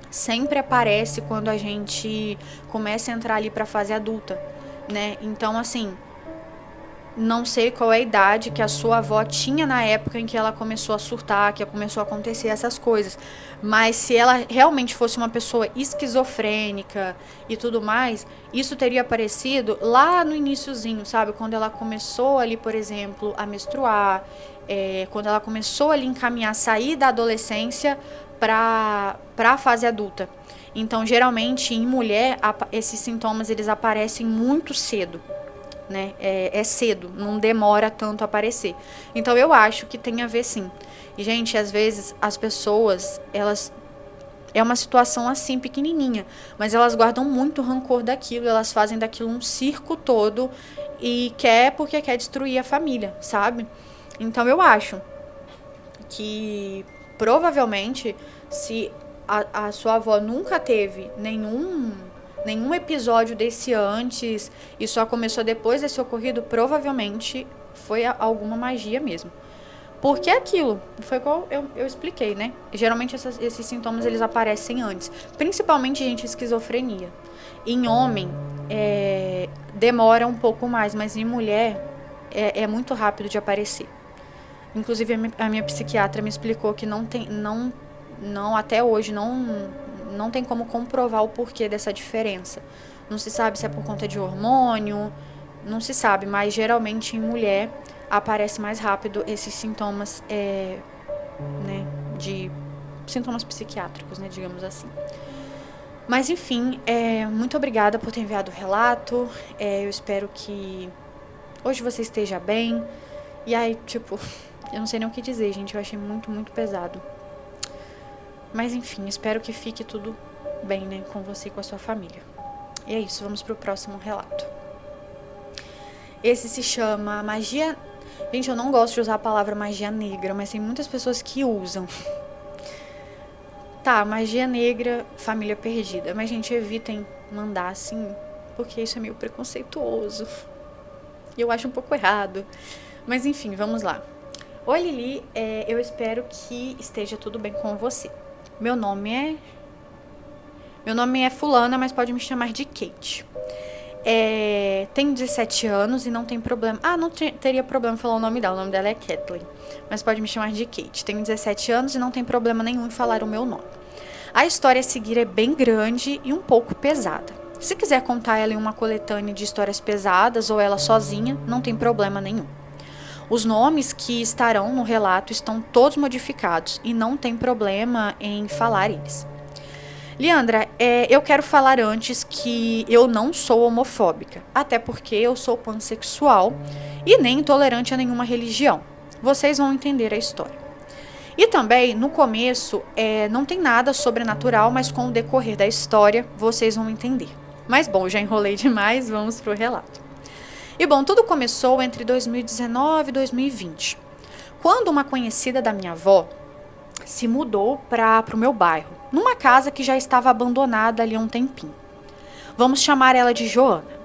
sempre aparece quando a gente começa a entrar ali pra fase adulta, né? Então, assim, não sei qual é a idade que a sua avó tinha na época em que ela começou a surtar, que começou a acontecer essas coisas. Mas se ela realmente fosse uma pessoa esquizofrênica e tudo mais, isso teria aparecido lá no iniciozinho, sabe? Quando ela começou ali, por exemplo, a menstruar, quando ela começou ali a encaminhar, sair da adolescência para a fase adulta. Então, geralmente, em mulher, esses sintomas eles aparecem muito cedo. Né? É cedo, não demora tanto a aparecer. Então eu acho que tem a ver sim. E, gente, às vezes as pessoas, elas... É uma situação assim, pequenininha, mas elas guardam muito rancor daquilo, elas fazem daquilo um circo todo e porque quer destruir a família, sabe? Então eu acho que provavelmente se a sua avó nunca teve nenhum episódio desse antes e só começou depois desse ocorrido, provavelmente foi alguma magia mesmo. Porque é aquilo, foi igual eu expliquei, né? Geralmente esses sintomas eles aparecem antes, principalmente, gente, esquizofrenia. Em homem, demora um pouco mais, mas em mulher é muito rápido de aparecer. Inclusive a minha psiquiatra me explicou que até hoje não tem como comprovar o porquê dessa diferença. Não se sabe se é por conta de hormônio, não se sabe, mas geralmente em mulher aparece mais rápido esses sintomas, né, de sintomas psiquiátricos, né, digamos assim. Mas enfim, muito obrigada por ter enviado o relato. Eu espero que hoje você esteja bem. E aí, tipo, eu não sei nem o que dizer, gente. Eu achei muito, muito pesado. Mas enfim, espero que fique tudo bem, né, com você e com a sua família. E é isso, vamos pro próximo relato. Esse se chama Magia... Gente, eu não gosto de usar a palavra magia negra, mas tem muitas pessoas que usam. Tá, magia negra, família perdida. Mas, gente, evitem mandar assim, porque isso é meio preconceituoso. E eu acho um pouco errado. Mas enfim, vamos lá. Oi, Lili, eu espero que esteja tudo bem com você. Meu nome é fulana, mas pode me chamar de Kate. Tenho 17 anos e não tem problema... não teria problema falar o nome dela. O nome dela é Kathleen, mas pode me chamar de Kate. Tenho 17 anos e não tem problema nenhum em falar o meu nome. A história a seguir é bem grande e um pouco pesada. Se quiser contar ela em uma coletânea de histórias pesadas ou ela sozinha, não tem problema nenhum. Os nomes que estarão no relato estão todos modificados e não tem problema em falar eles. Leandra, eu quero falar antes que eu não sou homofóbica, até porque eu sou pansexual e nem intolerante a nenhuma religião. Vocês vão entender a história. E também, no começo, não tem nada sobrenatural, mas com o decorrer da história, vocês vão entender. Mas bom, já enrolei demais, vamos pro relato. E bom, tudo começou entre 2019 e 2020, quando uma conhecida da minha avó se mudou para o meu bairro, numa casa que já estava abandonada ali há um tempinho. Vamos chamar ela de Joana.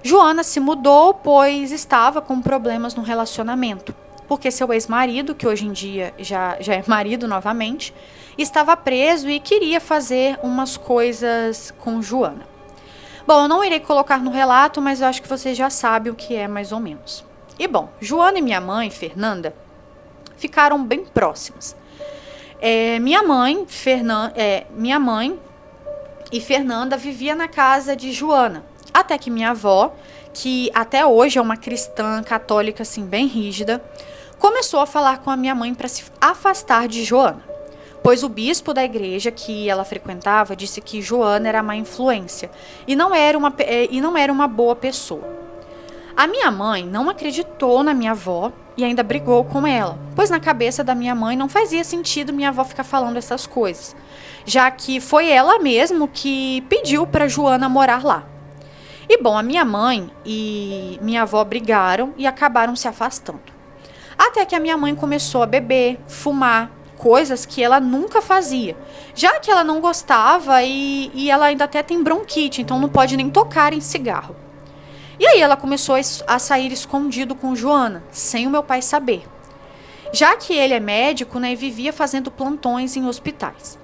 Joana se mudou pois estava com problemas no relacionamento, porque seu ex-marido, que hoje em dia já é marido novamente, estava preso e queria fazer umas coisas com Joana. Bom, eu não irei colocar no relato, mas eu acho que vocês já sabem o que é mais ou menos. E bom, Joana e minha mãe, Fernanda, ficaram bem próximas. Minha mãe e Fernanda vivia na casa de Joana, até que minha avó, que até hoje é uma cristã católica assim bem rígida, começou a falar com a minha mãe para se afastar de Joana, pois o bispo da igreja que ela frequentava disse que Joana era má influência e não era uma boa pessoa. A minha mãe não acreditou na minha avó e ainda brigou com ela, pois na cabeça da minha mãe não fazia sentido minha avó ficar falando essas coisas, já que foi ela mesmo que pediu para Joana morar lá. E bom, a minha mãe e minha avó brigaram e acabaram se afastando. Até que a minha mãe começou a beber, fumar, coisas que ela nunca fazia, já que ela não gostava e ela ainda até tem bronquite, então não pode nem tocar em cigarro. E aí ela começou a sair escondido com Joana, sem o meu pai saber. Já que ele é médico, né, e vivia fazendo plantões em hospitais.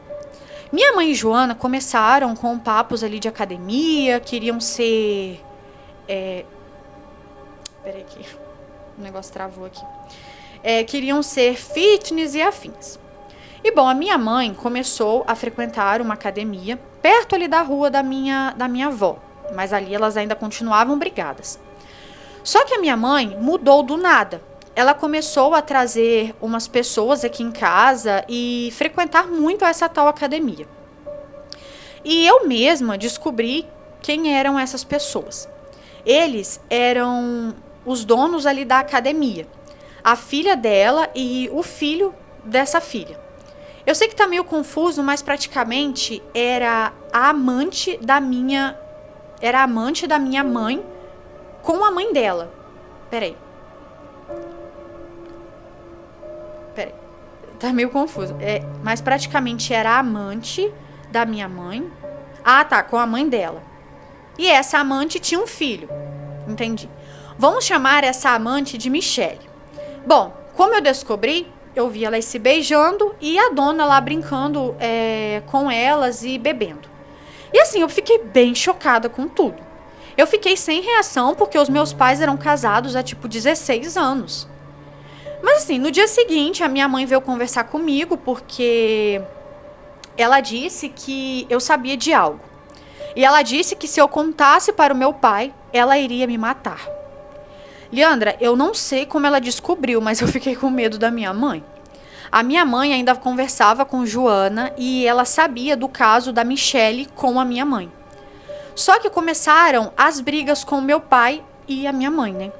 Minha mãe e Joana começaram com papos ali de academia, queriam ser... Peraí que o negócio travou aqui. Queriam ser fitness e afins. E bom, a minha mãe começou a frequentar uma academia perto ali da rua da minha avó. Mas ali elas ainda continuavam brigadas. Só que a minha mãe mudou do nada. Ela começou a trazer umas pessoas aqui em casa e frequentar muito essa tal academia. E eu mesma descobri quem eram essas pessoas. Eles eram os donos ali da academia. A filha dela e o filho dessa filha. Eu sei que tá meio confuso, mas praticamente era a amante da minha mãe com a mãe dela. Peraí. Tá meio confuso. Mas praticamente era a amante da minha mãe. Ah, tá, com a mãe dela. E essa amante tinha um filho. Entendi. Vamos chamar essa amante de Michele. Bom, como eu descobri, eu vi elas se beijando e a dona lá brincando com elas e bebendo. E assim, eu fiquei bem chocada com tudo. Eu fiquei sem reação porque os meus pais eram casados há tipo 16 anos. Mas assim, no dia seguinte, a minha mãe veio conversar comigo porque ela disse que eu sabia de algo. E ela disse que se eu contasse para o meu pai, ela iria me matar. Leandra, eu não sei como ela descobriu, mas eu fiquei com medo da minha mãe. A minha mãe ainda conversava com Joana e ela sabia do caso da Michele com a minha mãe. Só que começaram as brigas com o meu pai e a minha mãe, né?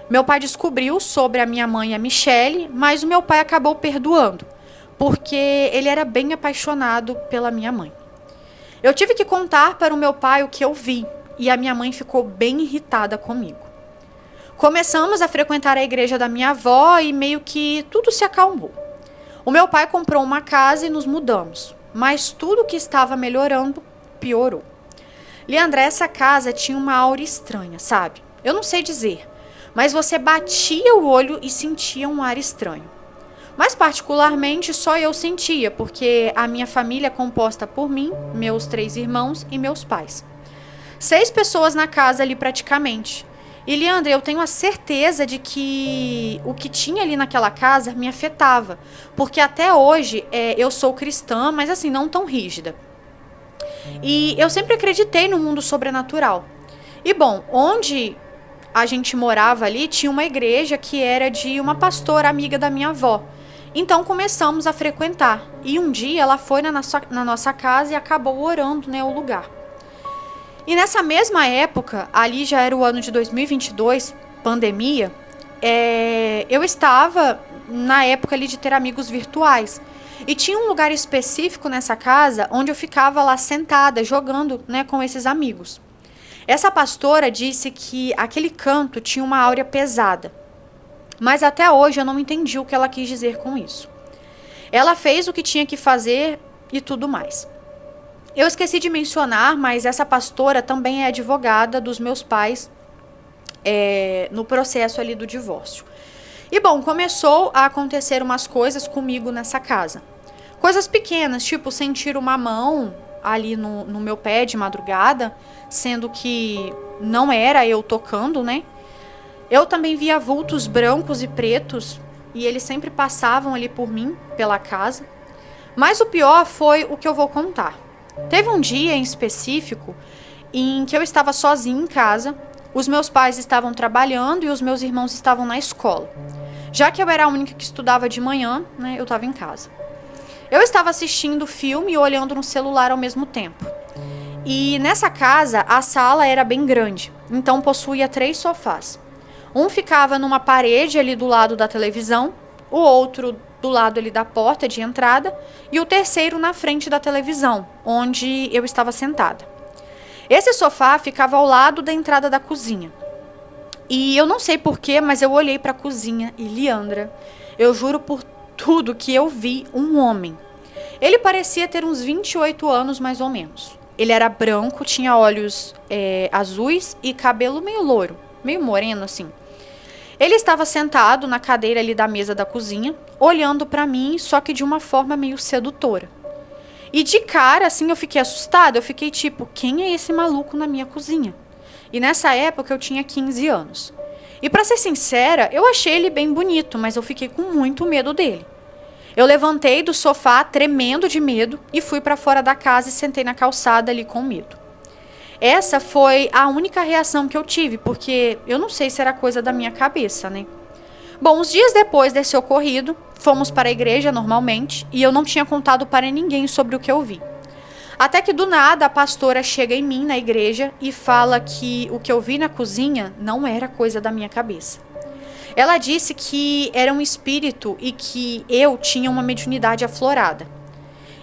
Meu pai descobriu sobre a minha mãe e a Michele, mas o meu pai acabou perdoando, porque ele era bem apaixonado pela minha mãe. Eu tive que contar para o meu pai o que eu vi, e a minha mãe ficou bem irritada comigo. Começamos a frequentar a igreja da minha avó e meio que tudo se acalmou. O meu pai comprou uma casa e nos mudamos, mas tudo que estava melhorando piorou. Leandra, essa casa tinha uma aura estranha, sabe? Eu não sei dizer, mas você batia o olho e sentia um ar estranho. Mas particularmente só eu sentia, porque a minha família é composta por mim, meus 3 irmãos e meus pais. 6 pessoas na casa ali praticamente. E Leandra, eu tenho a certeza de que o que tinha ali naquela casa me afetava. Porque até hoje eu sou cristã, mas assim, não tão rígida. E eu sempre acreditei no mundo sobrenatural. E bom, onde a gente morava ali, tinha uma igreja que era de uma pastora amiga da minha avó. Então começamos a frequentar. E um dia ela foi na nossa casa e acabou orando, né, o lugar. E nessa mesma época, ali já era o ano de 2022, pandemia, eu estava na época ali de ter amigos virtuais. E tinha um lugar específico nessa casa onde eu ficava lá sentada, jogando, né, com esses amigos. Essa pastora disse que aquele canto tinha uma áurea pesada. Mas até hoje eu não entendi o que ela quis dizer com isso. Ela fez o que tinha que fazer e tudo mais. Eu esqueci de mencionar, mas essa pastora também é advogada dos meus pais no processo ali do divórcio. E bom, começou a acontecer umas coisas comigo nessa casa. Coisas pequenas, tipo sentir uma mão ali no meu pé de madrugada, sendo que não era eu tocando, né? Eu também via vultos brancos e pretos e eles sempre passavam ali por mim, pela casa. Mas o pior foi o que eu vou contar. Teve um dia em específico em que eu estava sozinha em casa, os meus pais estavam trabalhando e os meus irmãos estavam na escola. Já que eu era a única que estudava de manhã, né, eu estava em casa. Eu estava assistindo filme e olhando no celular ao mesmo tempo. E nessa casa, a sala era bem grande, então possuía 3 sofás. Um ficava numa parede ali do lado da televisão, o outro do lado ali da porta de entrada e o terceiro na frente da televisão, onde eu estava sentada. Esse sofá ficava ao lado da entrada da cozinha. E eu não sei porquê, mas eu olhei para a cozinha e, Leandra, eu juro por tudo que eu vi um homem. Ele parecia ter uns 28 anos mais ou menos. Ele era branco, tinha olhos azuis e cabelo meio louro. meio moreno assim. Ele estava sentado na cadeira ali da mesa da cozinha, olhando pra mim, só que de uma forma meio sedutora. E de cara, assim, eu fiquei assustada. Eu fiquei tipo, quem é esse maluco na minha cozinha? E nessa época eu tinha 15 anos. E pra ser sincera, eu achei ele bem bonito, mas eu fiquei com muito medo dele. Eu levantei do sofá, tremendo de medo, e fui pra fora da casa e sentei na calçada ali com medo. Essa foi a única reação que eu tive, porque eu não sei se era coisa da minha cabeça, né? Bom, uns dias depois desse ocorrido, fomos para a igreja normalmente e eu não tinha contado para ninguém sobre o que eu vi. Até que do nada a pastora chega em mim na igreja e fala que o que eu vi na cozinha não era coisa da minha cabeça. Ela disse que era um espírito e que eu tinha uma mediunidade aflorada.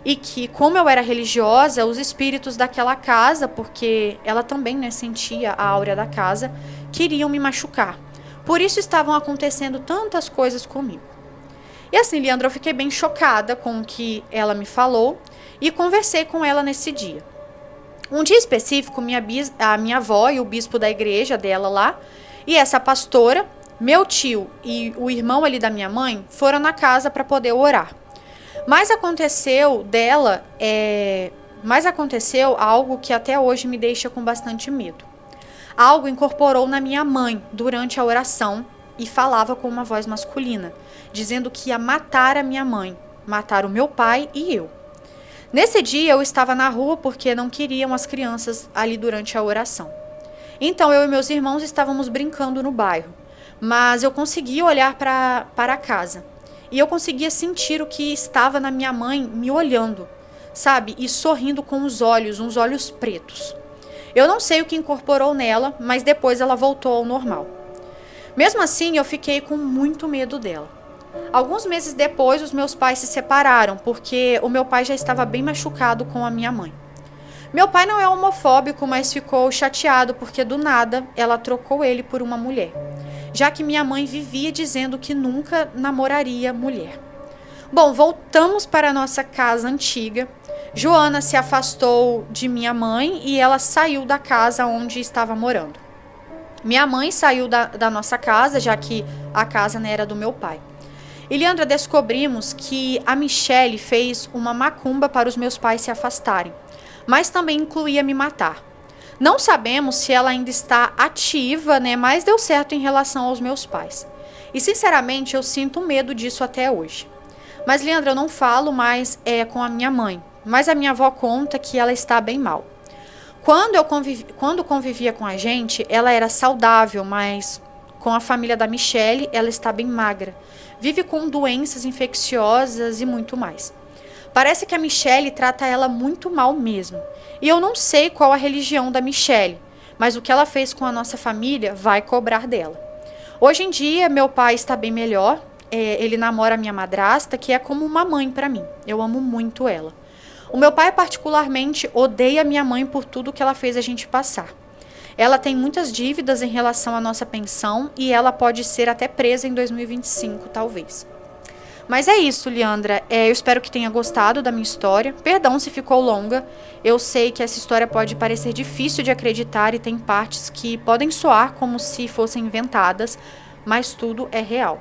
E que, como eu era religiosa, os espíritos daquela casa, porque ela também, né, sentia a áurea da casa, queriam me machucar. Por isso estavam acontecendo tantas coisas comigo. E assim, Leandra, eu fiquei bem chocada com o que ela me falou e conversei com ela nesse dia. Um dia específico, a minha avó e o bispo da igreja dela lá, e essa pastora, meu tio e o irmão ali da minha mãe, foram na casa para poder orar. Mas aconteceu algo que até hoje me deixa com bastante medo. Algo incorporou na minha mãe durante a oração e falava com uma voz masculina, dizendo que ia matar a minha mãe, matar o meu pai e eu. Nesse dia eu estava na rua porque não queriam as crianças ali durante a oração. Então eu e meus irmãos estávamos brincando no bairro, mas eu conseguia olhar para a casa. E eu conseguia sentir o que estava na minha mãe me olhando, sabe? E sorrindo com os olhos, uns olhos pretos. Eu não sei o que incorporou nela, mas depois ela voltou ao normal. Mesmo assim, eu fiquei com muito medo dela. Alguns meses depois, os meus pais se separaram, porque o meu pai já estava bem machucado com a minha mãe. Meu pai não é homofóbico, mas ficou chateado porque do nada ela trocou ele por uma mulher, já que minha mãe vivia dizendo que nunca namoraria mulher. Bom, voltamos para a nossa casa antiga. Joana se afastou de minha mãe e ela saiu da casa onde estava morando. Minha mãe saiu da nossa casa, já que a casa, né, era do meu pai. E, Leandra, descobrimos que a Michele fez uma macumba para os meus pais se afastarem, mas também incluía me matar. Não sabemos se ela ainda está ativa, né? Mas deu certo em relação aos meus pais. E sinceramente eu sinto medo disso até hoje. Mas, Leandra, eu não falo mais com a minha mãe. Mas a minha avó conta que ela está bem mal. Quando convivia com a gente, ela era saudável, mas com a família da Michele, ela está bem magra. Vive com doenças infecciosas e muito mais. Parece que a Michele trata ela muito mal mesmo. E eu não sei qual a religião da Michele, mas o que ela fez com a nossa família vai cobrar dela. Hoje em dia, meu pai está bem melhor. Ele namora a minha madrasta, que é como uma mãe para mim. Eu amo muito ela. O meu pai, particularmente, odeia minha mãe por tudo que ela fez a gente passar. Ela tem muitas dívidas em relação à nossa pensão e ela pode ser até presa em 2025, talvez. Mas é isso, Leandra. Eu espero que tenha gostado da minha história. Perdão se ficou longa. Eu sei que essa história pode parecer difícil de acreditar e tem partes que podem soar como se fossem inventadas, mas tudo é real.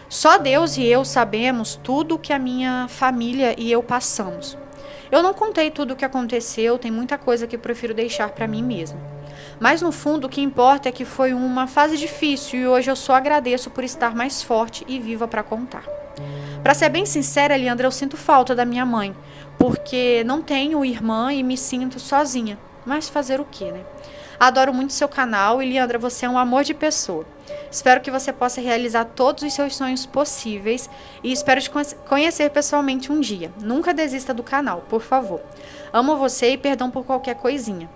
Só Deus e eu sabemos tudo que a minha família e eu passamos. Eu não contei tudo o que aconteceu, tem muita coisa que eu prefiro deixar para mim mesma. Mas no fundo o que importa é que foi uma fase difícil e hoje eu só agradeço por estar mais forte e viva para contar. Para ser bem sincera, Leandra, eu sinto falta da minha mãe, porque não tenho irmã e me sinto sozinha. Mas fazer o quê, né? Adoro muito seu canal e, Leandra, você é um amor de pessoa. Espero que você possa realizar todos os seus sonhos possíveis e espero te conhecer pessoalmente um dia. Nunca desista do canal, por favor. Amo você e perdão por qualquer coisinha.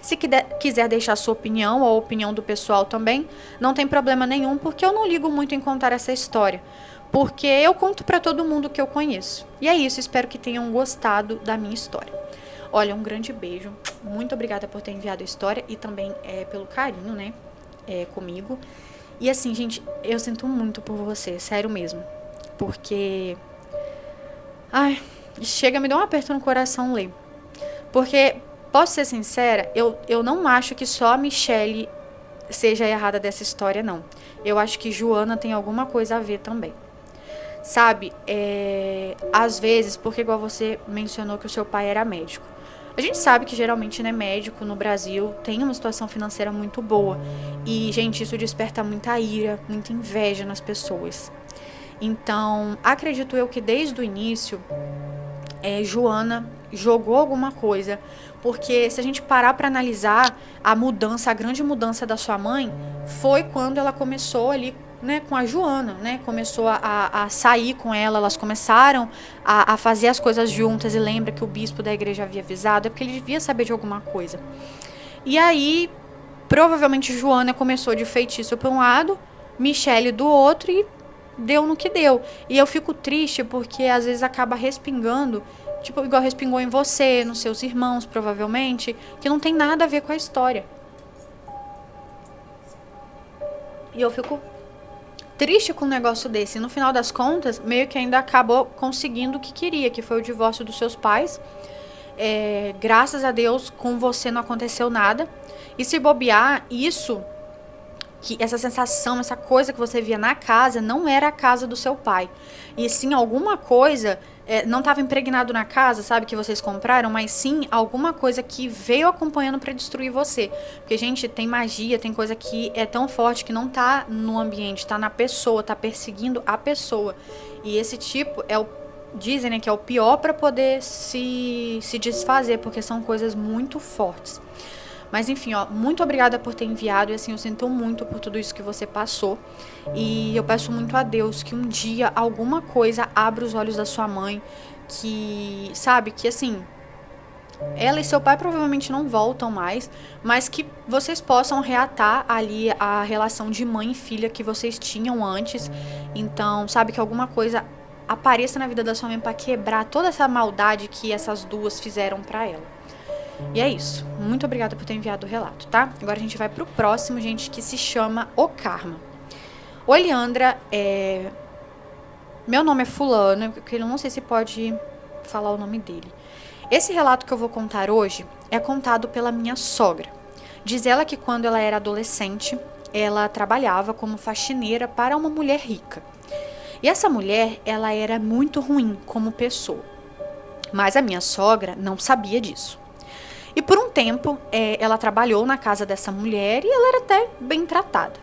Se quiser deixar sua opinião ou a opinião do pessoal também, não tem problema nenhum, porque eu não ligo muito em contar essa história. Porque eu conto para todo mundo que eu conheço. E é isso, espero que tenham gostado da minha história. Olha, um grande beijo. Muito obrigada por ter enviado a história e também pelo carinho, né, comigo. E assim, gente, eu sinto muito por você, sério mesmo. Porque, ai, chega, me dá um aperto no coração ler. Porque, posso ser sincera, eu não acho que só a Michele seja errada dessa história, não. Eu acho que Joana tem alguma coisa a ver também. Sabe, às vezes, porque igual você mencionou que o seu pai era médico. A gente sabe que geralmente, né, médico no Brasil tem uma situação financeira muito boa. E, gente, isso desperta muita ira, muita inveja nas pessoas. Então, acredito eu que desde o início, Joana jogou alguma coisa. Porque se a gente parar para analisar a mudança, a grande mudança da sua mãe, foi quando ela começou ali, né, com a Joana, né, começou a sair com ela, elas começaram a fazer as coisas juntas, e lembra que o bispo da igreja havia avisado, é porque ele devia saber de alguma coisa. E aí, provavelmente Joana começou de feitiço para um lado, Michele do outro, e deu no que deu. E eu fico triste porque às vezes acaba respingando, tipo, igual respingou em você, nos seus irmãos, provavelmente, que não tem nada a ver com a história. E eu fico triste com um negócio desse. E no final das contas, meio que ainda acabou conseguindo o que queria, que foi o divórcio dos seus pais. Graças a Deus, com você não aconteceu nada. E se bobear, que essa sensação, essa coisa que você via na casa, não era a casa do seu pai. E sim alguma coisa, não estava impregnado na casa, sabe, que vocês compraram, mas sim alguma coisa que veio acompanhando para destruir você. Porque, gente, tem magia, tem coisa que é tão forte que não tá no ambiente, tá na pessoa, tá perseguindo a pessoa. E esse tipo dizem, né, que é o pior para poder se desfazer, porque são coisas muito fortes. Mas enfim, muito obrigada por ter enviado, e assim, eu sinto muito por tudo isso que você passou. E eu peço muito a Deus que um dia alguma coisa abra os olhos da sua mãe, que, sabe, que assim, ela e seu pai provavelmente não voltam mais, mas que vocês possam reatar ali a relação de mãe e filha que vocês tinham antes. Então, sabe, que alguma coisa apareça na vida da sua mãe para quebrar toda essa maldade que essas duas fizeram para ela. E é isso. Muito obrigada por ter enviado o relato, tá? Agora a gente vai pro próximo, gente, que se chama O Karma. Oi, Leandra. Meu nome é fulano, porque eu não sei se pode falar o nome dele. Esse relato que eu vou contar hoje é contado pela minha sogra. Diz ela que quando ela era adolescente, ela trabalhava como faxineira para uma mulher rica. E essa mulher, ela era muito ruim como pessoa. Mas a minha sogra não sabia disso. E por um tempo, ela trabalhou na casa dessa mulher e ela era até bem tratada.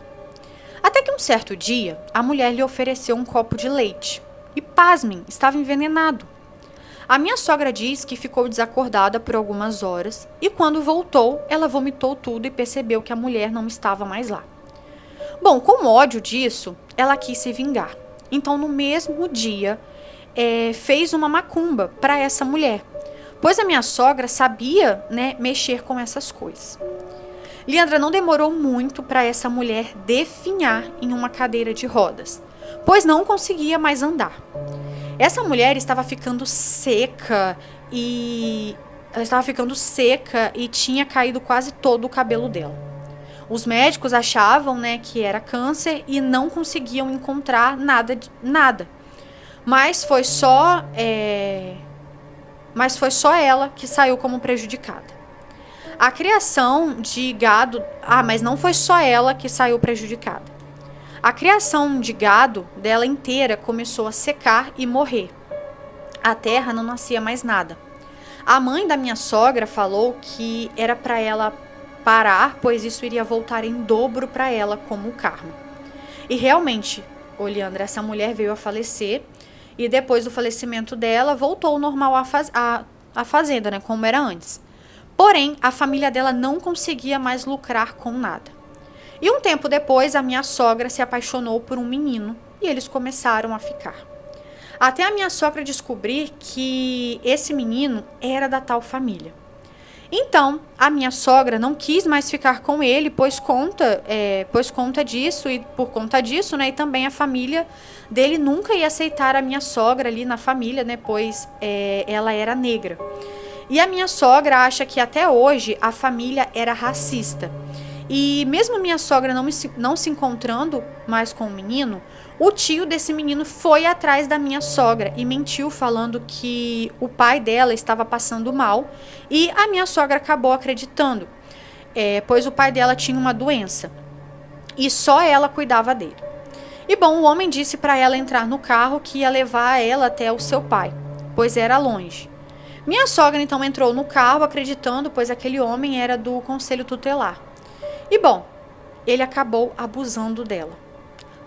Até que um certo dia, a mulher lhe ofereceu um copo de leite. E pasmem, estava envenenado. A minha sogra diz que ficou desacordada por algumas horas e quando voltou, ela vomitou tudo e percebeu que a mulher não estava mais lá. Bom, com ódio disso, ela quis se vingar. Então, no mesmo dia, fez uma macumba para essa mulher. Pois a minha sogra sabia, né, mexer com essas coisas. Leandra, não demorou muito para essa mulher definhar em uma cadeira de rodas, pois não conseguia mais andar. Essa mulher estava ficando seca e tinha caído quase todo o cabelo dela. Os médicos achavam, né, que era câncer e não conseguiam encontrar nada. Mas foi só ela que saiu como prejudicada. A criação de gado... mas não foi só ela que saiu prejudicada. A criação de gado dela inteira começou a secar e morrer. A terra não nascia mais nada. A mãe da minha sogra falou que era para ela parar, pois isso iria voltar em dobro para ela como karma. E realmente, Leandra, essa mulher veio a falecer. E depois do falecimento dela, voltou ao normal a fazenda, né, como era antes. Porém, a família dela não conseguia mais lucrar com nada. E um tempo depois, a minha sogra se apaixonou por um menino e eles começaram a ficar. Até a minha sogra descobrir que esse menino era da tal família. Então, a minha sogra não quis mais ficar com ele, pois conta disso, e por conta disso, né, e também a família dele nunca ia aceitar a minha sogra ali na família, né, pois ela era negra. E a minha sogra acha que até hoje a família era racista. E mesmo a minha sogra não se encontrando mais com o menino, o tio desse menino foi atrás da minha sogra e mentiu falando que o pai dela estava passando mal, e a minha sogra acabou acreditando, pois o pai dela tinha uma doença. e só ela cuidava dele. E bom, o homem disse para ela entrar no carro que ia levar ela até o seu pai, pois era longe. Minha sogra então entrou no carro acreditando, pois aquele homem era do conselho tutelar. E bom, ele acabou abusando dela.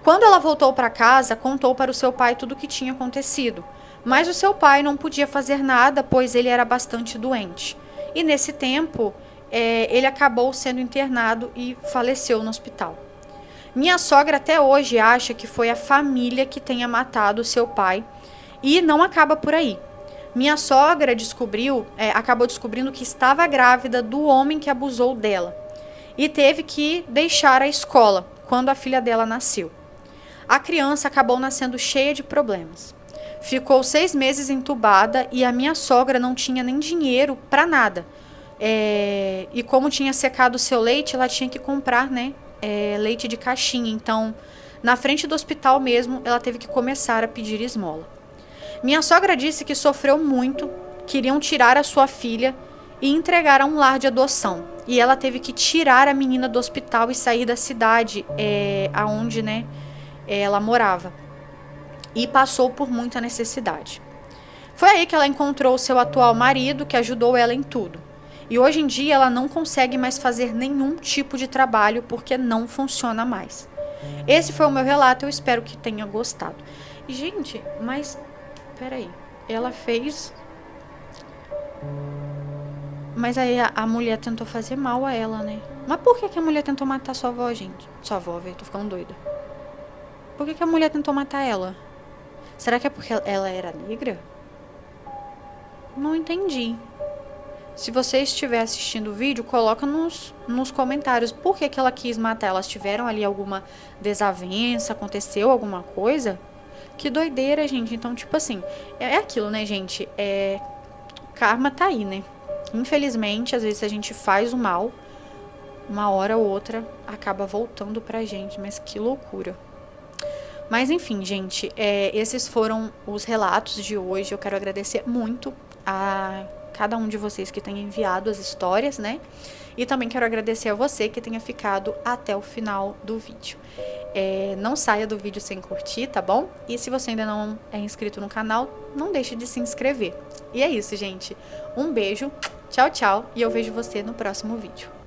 Quando ela voltou para casa, contou para o seu pai tudo o que tinha acontecido, mas o seu pai não podia fazer nada, pois ele era bastante doente. E nesse tempo, ele acabou sendo internado e faleceu no hospital. Minha sogra até hoje acha que foi a família que tenha matado o seu pai e não acaba por aí. Minha sogra acabou descobrindo que estava grávida do homem que abusou dela e teve que deixar a escola quando a filha dela nasceu. A criança acabou nascendo cheia de problemas. Ficou 6 meses entubada e a minha sogra não tinha nem dinheiro para nada. E como tinha secado o seu leite, ela tinha que comprar, né, leite de caixinha. Então, na frente do hospital mesmo, ela teve que começar a pedir esmola. Minha sogra disse que sofreu muito, queriam tirar a sua filha e entregar a um lar de adoção. E ela teve que tirar a menina do hospital e sair da cidade aonde, né, ela morava. E passou por muita necessidade. Foi aí que ela encontrou o seu atual marido, que ajudou ela em tudo. E hoje em dia ela não consegue mais fazer nenhum tipo de trabalho porque não funciona mais. Esse foi o meu relato, eu espero que tenha gostado. E, gente, mas peraí, ela fez... Mas aí a mulher tentou fazer mal a ela, né? Mas por que a mulher tentou matar sua avó, gente? Sua avó, velho, tô ficando doida. Por que a mulher tentou matar ela? Será que é porque ela era negra? Não entendi. Se você estiver assistindo o vídeo, coloca nos comentários por que ela quis matar. Elas tiveram ali alguma desavença, aconteceu alguma coisa? Que doideira, gente. Então, tipo assim, é aquilo, né, gente? Karma tá aí, né? Infelizmente, às vezes a gente faz o mal, uma hora ou outra acaba voltando pra gente. Mas que loucura. Mas enfim, gente, esses foram os relatos de hoje. Eu quero agradecer muito a cada um de vocês que tenha enviado as histórias, né? E também quero agradecer a você que tenha ficado até o final do vídeo. Não saia do vídeo sem curtir, tá bom? E se você ainda não é inscrito no canal, não deixe de se inscrever. E é isso, gente. Um beijo, tchau, tchau, e eu vejo você no próximo vídeo.